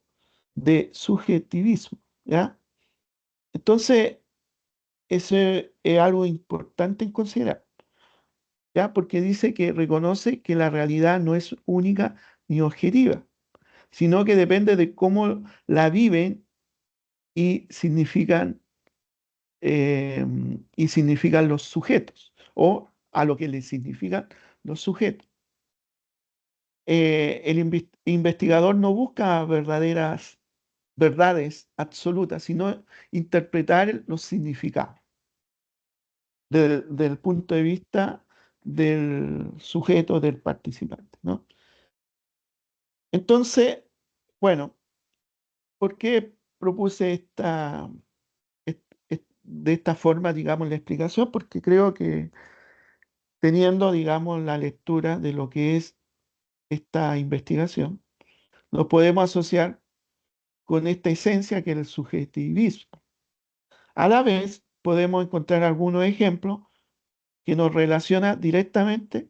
Speaker 1: de subjetivismo, ¿ya? Entonces, eso es algo importante en considerar, ¿ya? Porque dice que reconoce que la realidad no es única ni objetiva, sino que depende de cómo la viven y significan los sujetos, o a lo que les significan los sujetos. El investigador no busca verdades absolutas, sino interpretar los significados del punto de vista del sujeto, del participante, ¿no? Entonces, bueno, ¿por qué propuse de esta forma, digamos, la explicación? Porque creo que teniendo, digamos, la lectura de lo que es esta investigación, lo podemos asociar con esta esencia que es el subjetivismo. A la vez, podemos encontrar algunos ejemplos que nos relacionan directamente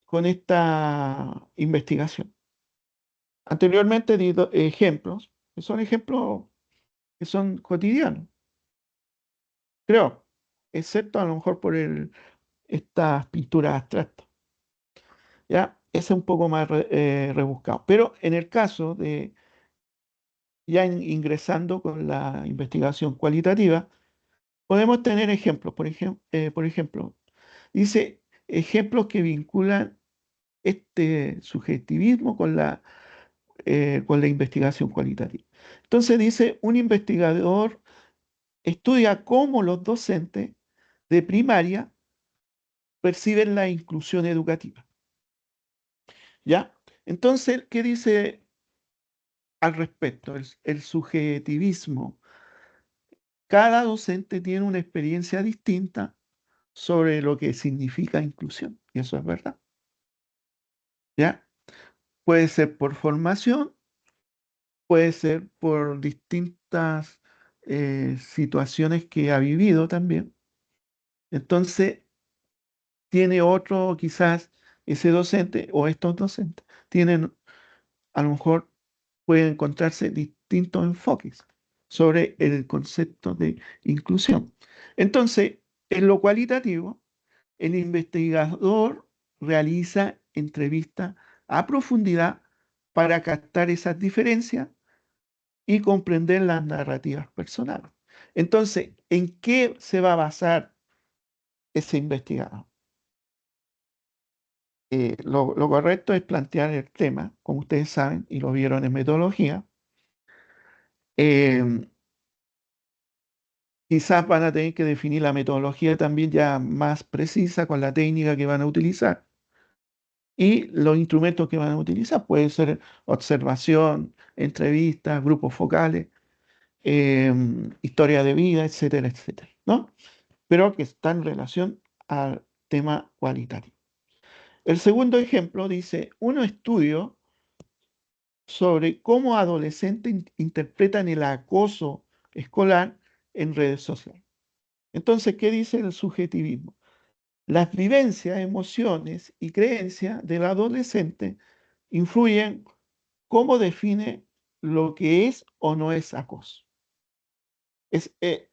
Speaker 1: con esta investigación. Anteriormente he dado ejemplos, que son cotidianos, creo, excepto a lo mejor por estas pinturas abstractas. ¿Ya? Ese es un poco más rebuscado. Pero en el caso de ya ingresando con la investigación cualitativa, podemos tener ejemplos. Por ejemplo, dice ejemplos que vinculan este subjetivismo con la investigación cualitativa. Entonces dice, un investigador estudia cómo los docentes de primaria perciben la inclusión educativa. ¿Ya? Entonces, ¿qué dice al respecto? El subjetivismo. Cada docente tiene una experiencia distinta sobre lo que significa inclusión. Y eso es verdad. ¿Ya? Puede ser por formación, puede ser por distintas situaciones que ha vivido también. Entonces, tiene otro, quizás ese docente o estos docentes, tienen, a lo mejor pueden encontrarse distintos enfoques sobre el concepto de inclusión. Entonces, en lo cualitativo, el investigador realiza entrevistas a profundidad para captar esas diferencias y comprender las narrativas personales. Entonces, ¿en qué se va a basar ese investigador? Lo correcto es plantear el tema, como ustedes saben, y lo vieron en metodología. Em, Quizás van a tener que definir la metodología también ya más precisa con la técnica que van a utilizar y los instrumentos que van a utilizar. Puede ser observación, entrevistas, grupos focales, historia de vida, etcétera, etcétera, ¿no? Pero que está en relación al tema cualitativo. El segundo ejemplo dice, un estudio sobre cómo adolescentes interpretan el acoso escolar en redes sociales. Entonces, ¿qué dice el subjetivismo? Las vivencias, emociones y creencias del adolescente influyen cómo define lo que es o no es acoso. Es, eh,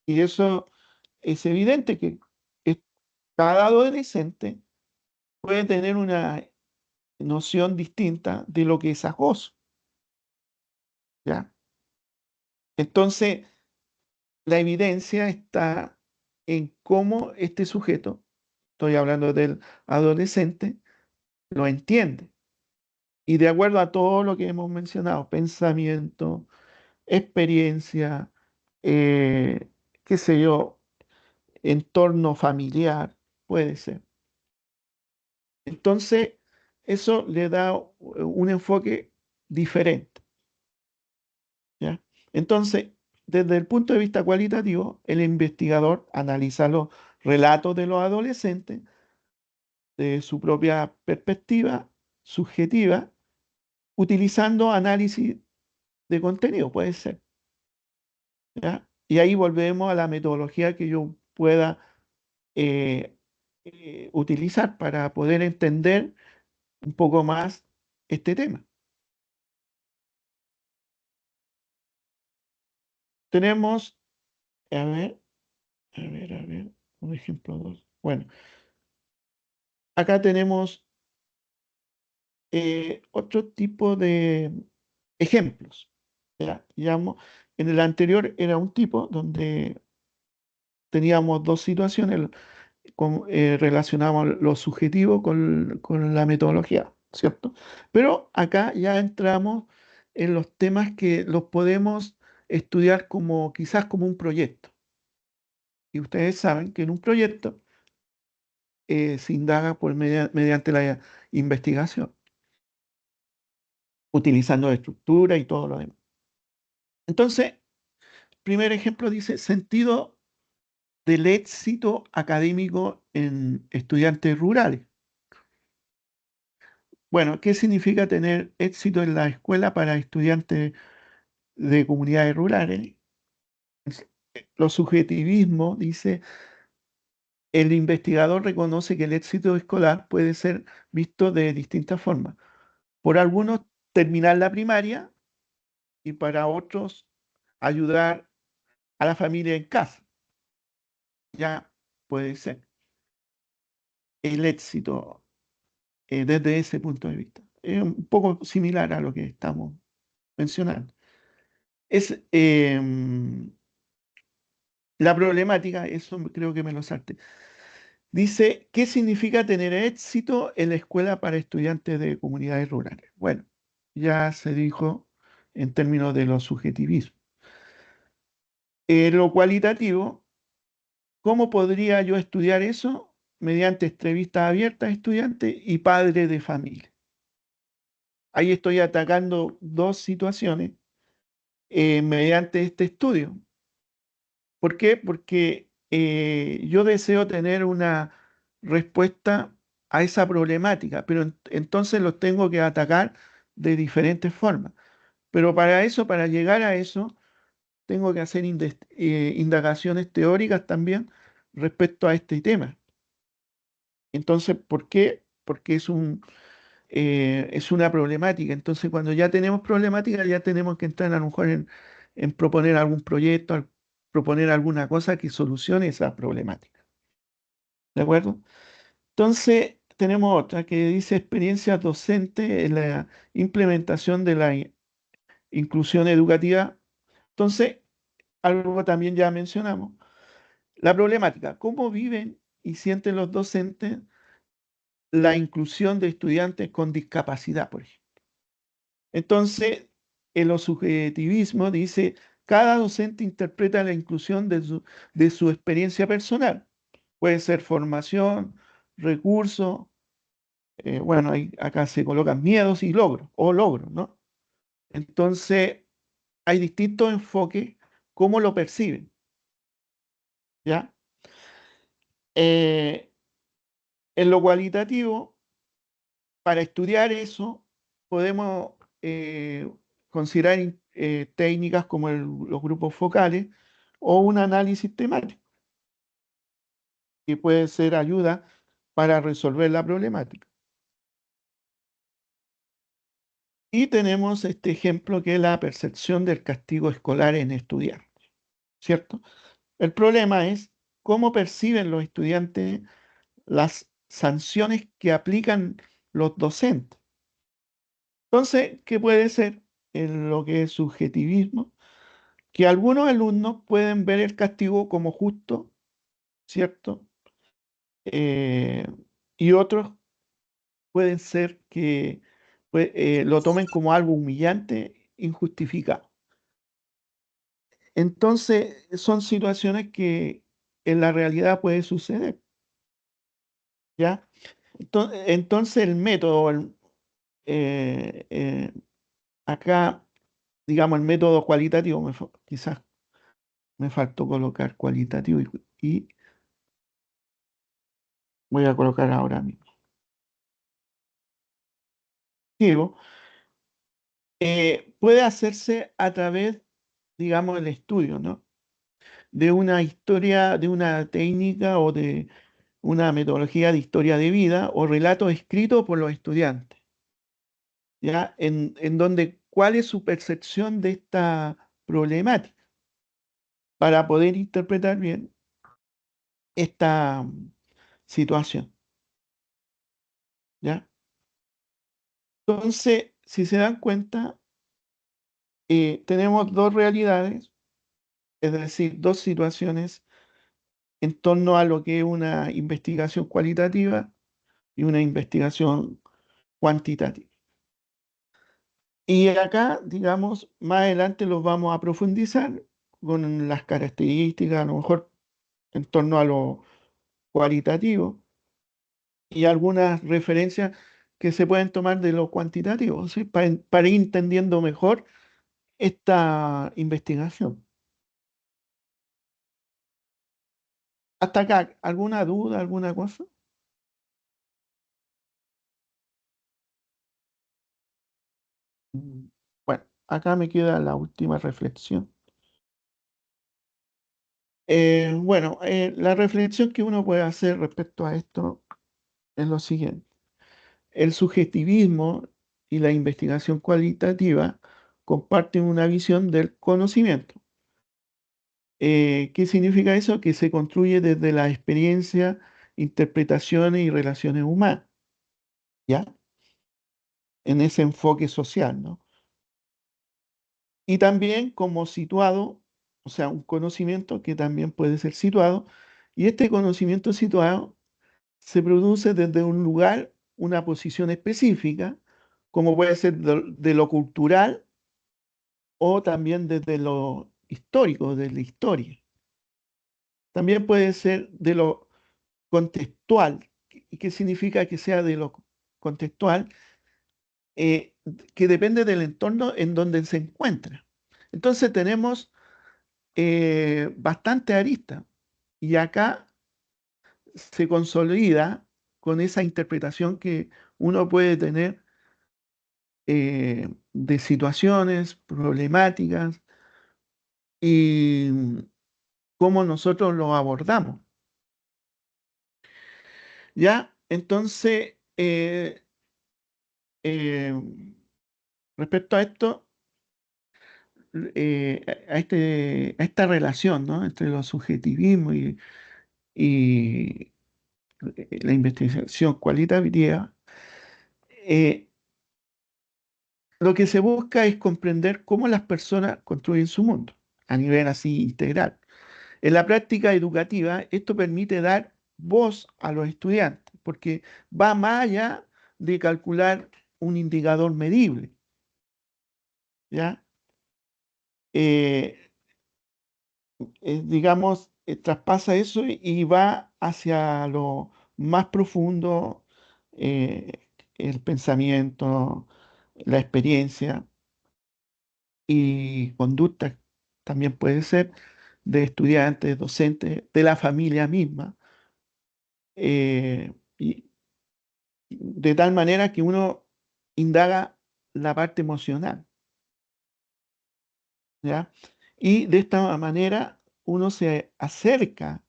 Speaker 1: y eso es evidente que es- cada adolescente puede tener una noción distinta de lo que es acoso, ¿ya? Entonces, la evidencia está en cómo este sujeto, estoy hablando del adolescente, lo entiende. Y de acuerdo a todo lo que hemos mencionado, pensamiento, experiencia, eh, qué sé yo, entorno familiar, puede ser. Entonces, eso le da un enfoque diferente, ¿ya? Entonces, desde el punto de vista cualitativo, el investigador analiza los relatos de los adolescentes de su propia perspectiva subjetiva, utilizando análisis de contenido, puede ser. ¿Ya? Y ahí volvemos a la metodología que yo pueda eh, utilizar para poder entender un poco más este tema. Tenemos, a ver, a ver, un ejemplo 2. Bueno, acá tenemos otro tipo de ejemplos. ¿Ya? En el anterior era un tipo donde teníamos dos situaciones, relacionamos lo subjetivo con la metodología, ¿cierto? Pero acá ya entramos en los temas que los podemos estudiar como quizás como un proyecto. Y ustedes saben que en un proyecto se indaga mediante la investigación, utilizando estructura y todo lo demás. Entonces, primer ejemplo dice sentido del éxito académico en estudiantes rurales. Bueno, ¿qué significa tener éxito en la escuela para estudiantes de comunidades rurales? Los subjetivismos, dice, el investigador reconoce que el éxito escolar puede ser visto de distintas formas. Por algunos, terminar la primaria y para otros, ayudar a la familia en casa. Ya puede ser el éxito desde ese punto de vista. Es un poco similar a lo que estamos mencionando. Es la problemática, eso creo que me lo salte. Dice, ¿qué significa tener éxito en la escuela para estudiantes de comunidades rurales? Bueno, ya se dijo en términos de lo subjetivismo. Lo cualitativo, ¿cómo podría yo estudiar eso? Mediante entrevistas abiertas a estudiantes y padres de familia. Ahí estoy atacando dos situaciones mediante este estudio. ¿Por qué? Porque yo deseo tener una respuesta a esa problemática, pero entonces los tengo que atacar de diferentes formas. Pero para eso, para llegar a eso, tengo que hacer indagaciones teóricas también respecto a este tema. Entonces, ¿por qué? Porque es una problemática. Entonces, cuando ya tenemos problemática, ya tenemos que entrar a lo mejor en proponer algún proyecto, proponer alguna cosa que solucione esa problemática. ¿De acuerdo? Entonces, tenemos otra que dice experiencias docentes en la implementación de la inclusión educativa. Entonces, algo también ya mencionamos, la problemática, ¿cómo viven y sienten los docentes la inclusión de estudiantes con discapacidad, por ejemplo? Entonces, en los subjetivismo dice, cada docente interpreta la inclusión de su experiencia personal. Puede ser formación, recursos, bueno, acá se colocan miedos y logros, o logros, ¿no? Entonces, hay distintos enfoques, cómo lo perciben, ¿ya? Eh, en lo cualitativo, para estudiar eso, podemos considerar técnicas como los grupos focales o un análisis temático, que puede ser ayuda para resolver la problemática. Y tenemos este ejemplo que es la percepción del castigo escolar en estudiantes, ¿cierto? El problema es cómo perciben los estudiantes las sanciones que aplican los docentes. Entonces, ¿qué puede ser en lo que es subjetivismo? Que algunos alumnos pueden ver el castigo como justo, ¿cierto? Eh, y otros pueden ser que lo tomen como algo humillante, injustificado. Entonces, son situaciones que en la realidad puede suceder, ¿ya? Entonces, el método, eh, eh, acá digamos, el método cualitativo, quizás me faltó colocar cualitativo y voy a colocar ahora mismo. Digo, puede hacerse a través, digamos, del estudio, ¿no? De una historia, de una técnica o de una metodología de historia de vida o relato escrito por los estudiantes, ¿ya? En donde, ¿cuál es su percepción de esta problemática? Para poder interpretar bien esta situación, ¿ya? Entonces, si se dan cuenta, tenemos dos realidades, es decir, dos situaciones en torno a lo que es una investigación cualitativa y una investigación cuantitativa. Y acá, digamos, más adelante los vamos a profundizar con las características, a lo mejor en torno a lo cualitativo y algunas referencias que se pueden tomar de lo cuantitativo, ¿sí? Para ir entendiendo mejor esta investigación. Hasta acá, ¿alguna duda, alguna cosa? Mm, Bueno, acá me queda la última reflexión. Bueno, la reflexión que uno puede hacer respecto a esto es lo siguiente. El subjetivismo y la investigación cualitativa comparten una visión del conocimiento. ¿Qué significa eso? Que se construye desde la experiencia, interpretaciones y relaciones humanas, ¿ya? En ese enfoque social, ¿no? Y también como situado, o sea, un conocimiento que también puede ser situado, y este conocimiento situado se produce desde un lugar, una posición específica, como puede ser de lo cultural o también desde lo histórico, de la historia. También puede ser de lo contextual. ¿Y qué significa que sea de lo contextual? Eh, que depende del entorno en donde se encuentra. Entonces tenemos bastante arista y acá se consolida con esa interpretación que uno puede tener de situaciones problemáticas y cómo nosotros lo abordamos. ¿Ya? Entonces, eh, respecto a esto, a esta relación, ¿no? Entre los subjetivismos y la investigación cualitativa, eh, lo que se busca es comprender cómo las personas construyen su mundo a nivel así integral. En la práctica educativa, esto permite dar voz a los estudiantes, porque va más allá de calcular un indicador medible, ¿ya? Eh, digamos, traspasa eso y va hacia lo más profundo, el pensamiento, la experiencia y conducta también puede ser de estudiantes, docentes, de la familia misma, y de tal manera que uno indaga la parte emocional, ¿ya? Y de esta manera uno se acerca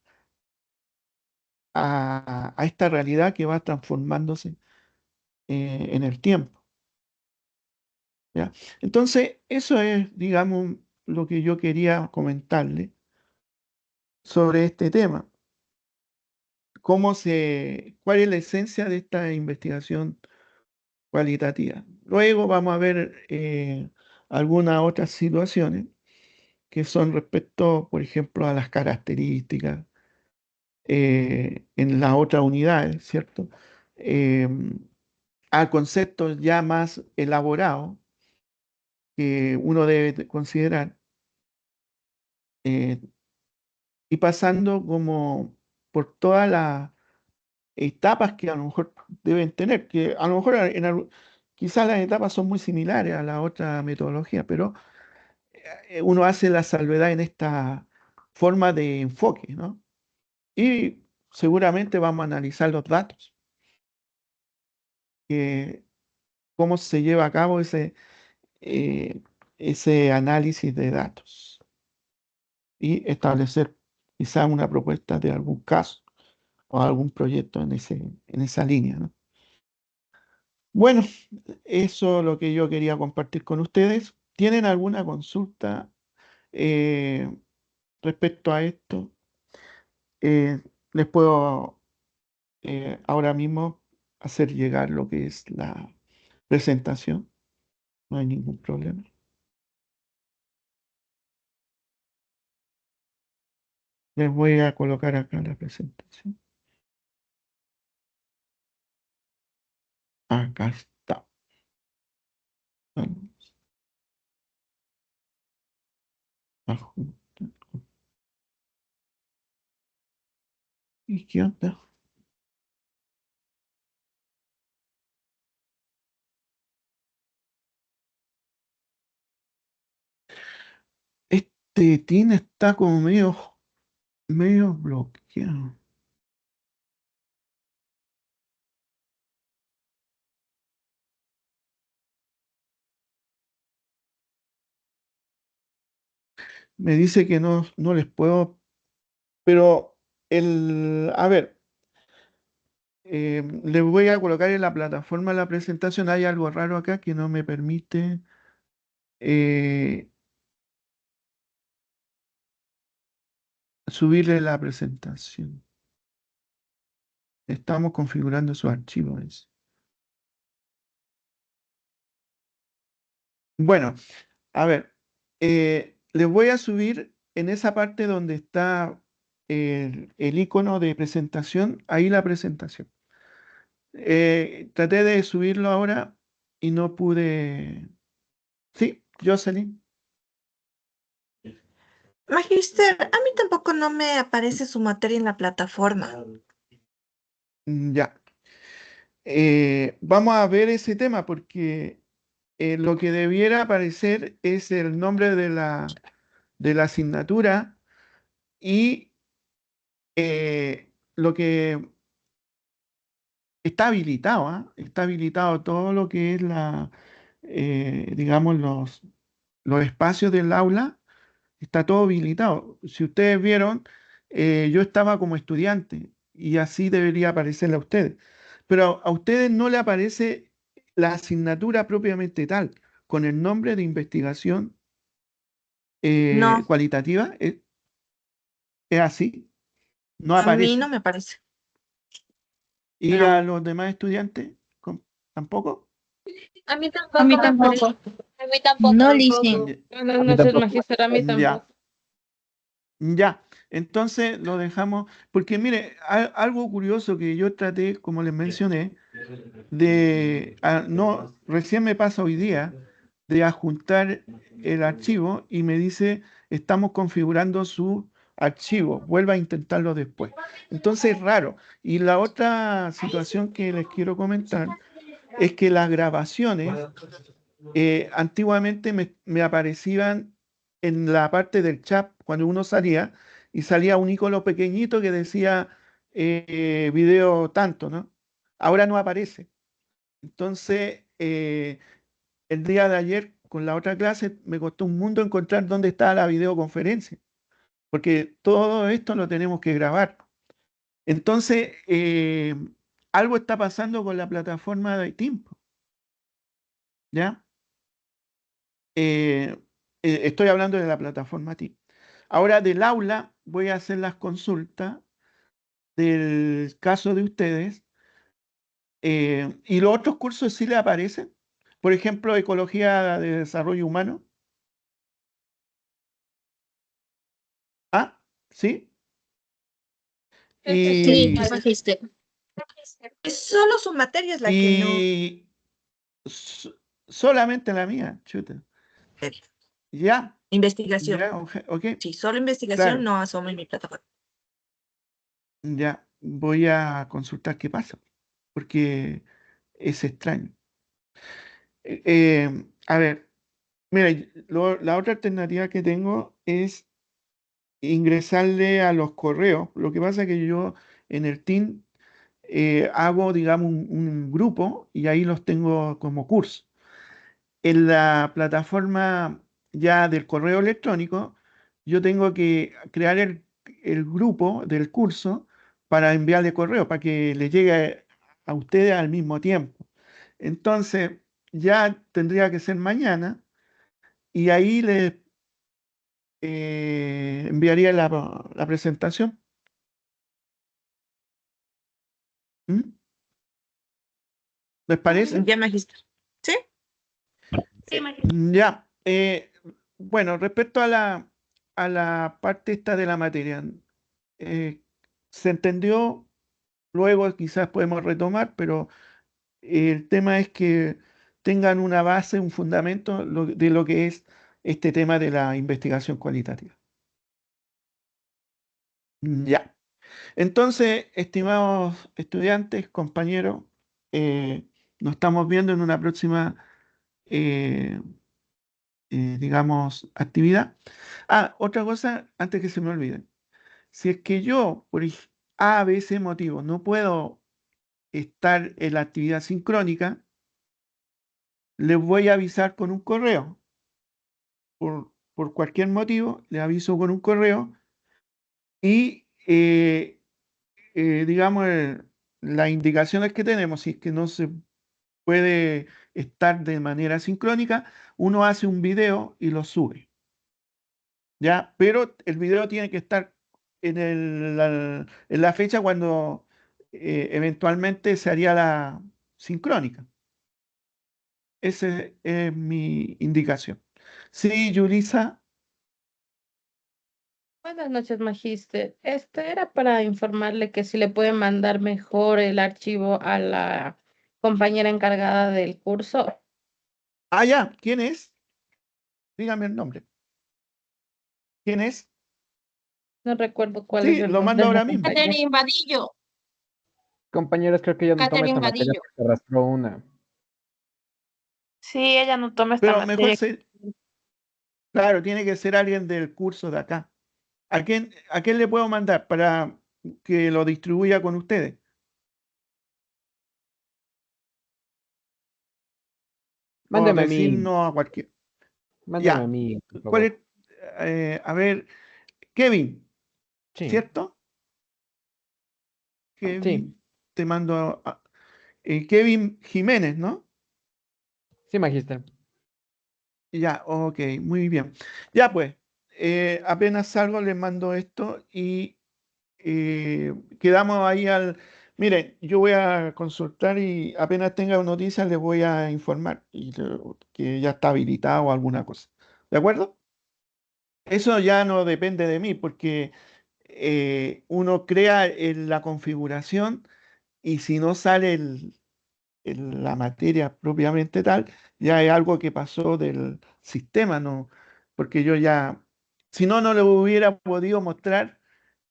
Speaker 1: a esta realidad que va transformándose en el tiempo, ¿ya? Entonces, eso es, digamos, lo que yo quería comentarle sobre este tema. ¿Cuál es la esencia de esta investigación cualitativa? Luego vamos a ver algunas otras situaciones que son respecto, por ejemplo, a las características en las otras unidades, ¿cierto? A conceptos ya más elaborados que uno debe considerar eh, y pasando como por todas las etapas que a lo mejor deben tener, que a lo mejor quizás las etapas son muy similares a la otra metodología, pero uno hace la salvedad en esta forma de enfoque, ¿no? Y seguramente vamos a analizar los datos, que, cómo se lleva a cabo eh, ese análisis de datos y establecer quizá una propuesta de algún caso o algún proyecto en esa línea, ¿no? Bueno, eso es lo que yo quería compartir con ustedes. ¿Tienen alguna consulta eh, respecto a esto? Les puedo ahora mismo hacer llegar lo que es la presentación. No hay ningún problema. Les voy a colocar acá la presentación. Acá está. Vamos a juntar. ¿Y qué onda? Este TIN está como medio bloqueado. Me dice que no les puedo, pero a ver, les voy a colocar en la plataforma la presentación. Hay algo raro acá que no me permite eh, subirle la presentación. Estamos configurando su archivo. Dice. Bueno, a ver, les voy a subir en esa parte donde está el icono de presentación, ahí la presentación. Traté de subirlo ahora y no pude. Sí, Jocelyn.
Speaker 2: Magíster, a mí tampoco no me aparece su materia en la plataforma.
Speaker 1: Ya. Vamos a ver ese tema porque lo que debiera aparecer es el nombre de la asignatura y lo que está habilitado, ¿ah? Está habilitado todo lo que es digamos, los espacios del aula, está todo habilitado. Si ustedes vieron, yo estaba como estudiante y así debería aparecerle a ustedes. Pero a ustedes no le aparece la asignatura propiamente tal, con el nombre de investigación
Speaker 2: No,
Speaker 1: cualitativa, es así, no
Speaker 2: a mí no
Speaker 1: aparece.
Speaker 2: me aparece.
Speaker 1: ¿Y
Speaker 2: No.
Speaker 1: a los demás estudiantes tampoco?
Speaker 5: A mí
Speaker 3: A mí
Speaker 5: tampoco me
Speaker 3: tampoco.
Speaker 5: aparece. A mí tampoco.
Speaker 3: No, Lice.
Speaker 1: Ya.
Speaker 5: Buenas noches, magíster. A mí
Speaker 1: Ya.
Speaker 5: tampoco.
Speaker 1: Ya, entonces lo dejamos, porque mire, algo curioso que yo traté, como les mencioné, no, recién me pasa hoy día, de adjuntar el archivo y me dice, estamos configurando su archivo, vuelva a intentarlo después. Entonces es raro. Y la otra situación que les quiero comentar es que las grabaciones antiguamente me aparecían en la parte del chat cuando uno salía y salía un icono pequeñito que decía video tanto, ¿no? Ahora no aparece. Entonces, el día de ayer con la otra clase me costó un mundo encontrar dónde estaba la videoconferencia, porque todo esto lo tenemos que grabar. Entonces, algo está pasando con la plataforma de Teams, ¿ya? Eh, estoy hablando de la plataforma TIC. Ahora del aula voy a hacer las consultas del caso de ustedes y los otros cursos sí le aparecen. Por ejemplo, Ecología de Desarrollo Humano. Ah, sí.
Speaker 3: Sí,
Speaker 1: Y,
Speaker 3: magíster.
Speaker 2: Es solo su materia es la que no.
Speaker 1: y so- solamente la mía, chuta. Ya,
Speaker 2: Investigación.
Speaker 1: ya, ok,
Speaker 2: Sí, solo investigación
Speaker 1: claro.
Speaker 2: no asoma en mi plataforma.
Speaker 1: Ya, voy a consultar qué pasa, porque es extraño. A ver. Mira, la otra alternativa que tengo es ingresarle a los correos. Lo que pasa es que yo en el Team hago, digamos, un grupo y ahí los tengo como curso. En la plataforma ya del correo electrónico, yo tengo que crear el grupo del curso para enviarle correo, para que le llegue a ustedes al mismo tiempo. Entonces, ya tendría que ser mañana y ahí les enviaría la presentación. ¿Mm? ¿Les parece?
Speaker 2: Ya, Magister. ¿Sí?
Speaker 3: Sí, Magíster.
Speaker 1: Ya. Bueno, respecto a la parte esta de la materia, eh, se entendió, luego quizás podemos retomar, pero el tema es que tengan una base, un fundamento de lo que es este tema de la investigación cualitativa. Ya. Entonces, estimados estudiantes, compañeros, nos estamos viendo en una próxima, eh, digamos, actividad. Ah, otra cosa, antes que se me olvide. Si es que yo, por A, B, C motivo, no puedo estar en la actividad sincrónica, les voy a avisar con un correo. Por cualquier motivo, les aviso con un correo y, digamos, las indicaciones que tenemos, si es que no se puede estar de manera sincrónica, uno hace un video y lo sube. ¿Ya? Pero el video tiene que estar en la fecha cuando eventualmente se haría la sincrónica. Esa es mi indicación. Sí, Yulisa.
Speaker 5: Buenas noches, Magíster. Era para informarle que si le puede mandar mejor el archivo a la compañera encargada del curso.
Speaker 1: Ah, ya, ¿quién es? Dígame el nombre. ¿Quién es?
Speaker 5: No recuerdo cuál es
Speaker 1: Sí,
Speaker 5: el
Speaker 1: lo
Speaker 5: nombre
Speaker 1: mando
Speaker 5: de la
Speaker 1: ahora mismo.
Speaker 5: compañera.
Speaker 6: Catherine Vadillo.
Speaker 4: Compañeros, creo que ella no toma esta
Speaker 6: Catherine
Speaker 4: materia
Speaker 6: Vadillo.
Speaker 4: porque arrastró una.
Speaker 2: Sí, ella no toma esta
Speaker 1: Pero mejor
Speaker 2: materia.
Speaker 1: claro, tiene que ser alguien del curso de acá. ¿A quién le puedo mandar para que lo distribuya con ustedes? O
Speaker 4: Mándeme a
Speaker 1: decir
Speaker 4: mí,
Speaker 1: no a cualquier.
Speaker 4: mándeme a
Speaker 1: Ya.
Speaker 4: mí, por
Speaker 1: ¿Cuál
Speaker 4: favor.
Speaker 1: es? A ver, Kevin,
Speaker 4: Sí,
Speaker 1: ¿cierto?
Speaker 4: sí,
Speaker 1: Kevin, te mando Kevin Jiménez, ¿no?
Speaker 4: sí, magíster.
Speaker 1: Ya, ok, muy bien. Ya pues, apenas salgo les mando esto y quedamos ahí al... Miren, yo voy a consultar y apenas tenga noticias les voy a informar que ya está habilitado o alguna cosa. ¿De acuerdo? Eso ya no depende de mí porque uno crea la configuración y si no sale la materia propiamente tal, ya es algo que pasó del sistema, ¿no? Porque yo ya, si no, no le hubiera podido mostrar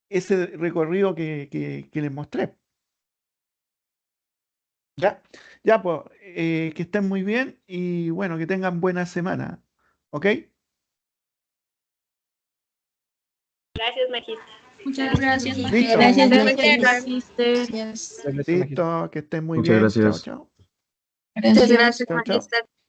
Speaker 1: ese recorrido que les mostré. ¿Ya? Ya, pues, que estén muy bien y bueno, que tengan buena semana. ¿Ok?
Speaker 3: Gracias, Magíster.
Speaker 6: Muchas gracias,
Speaker 1: Listo.
Speaker 3: Gracias,
Speaker 6: Magíster.
Speaker 3: Magíster.
Speaker 6: Gracias.
Speaker 4: Gracias, magíster.
Speaker 1: Listo, que estén muy
Speaker 7: Muchas
Speaker 1: bien. Chao,
Speaker 7: gracias.
Speaker 1: chao.
Speaker 6: Muchas gracias,
Speaker 1: Chao, chao.
Speaker 6: Magíster.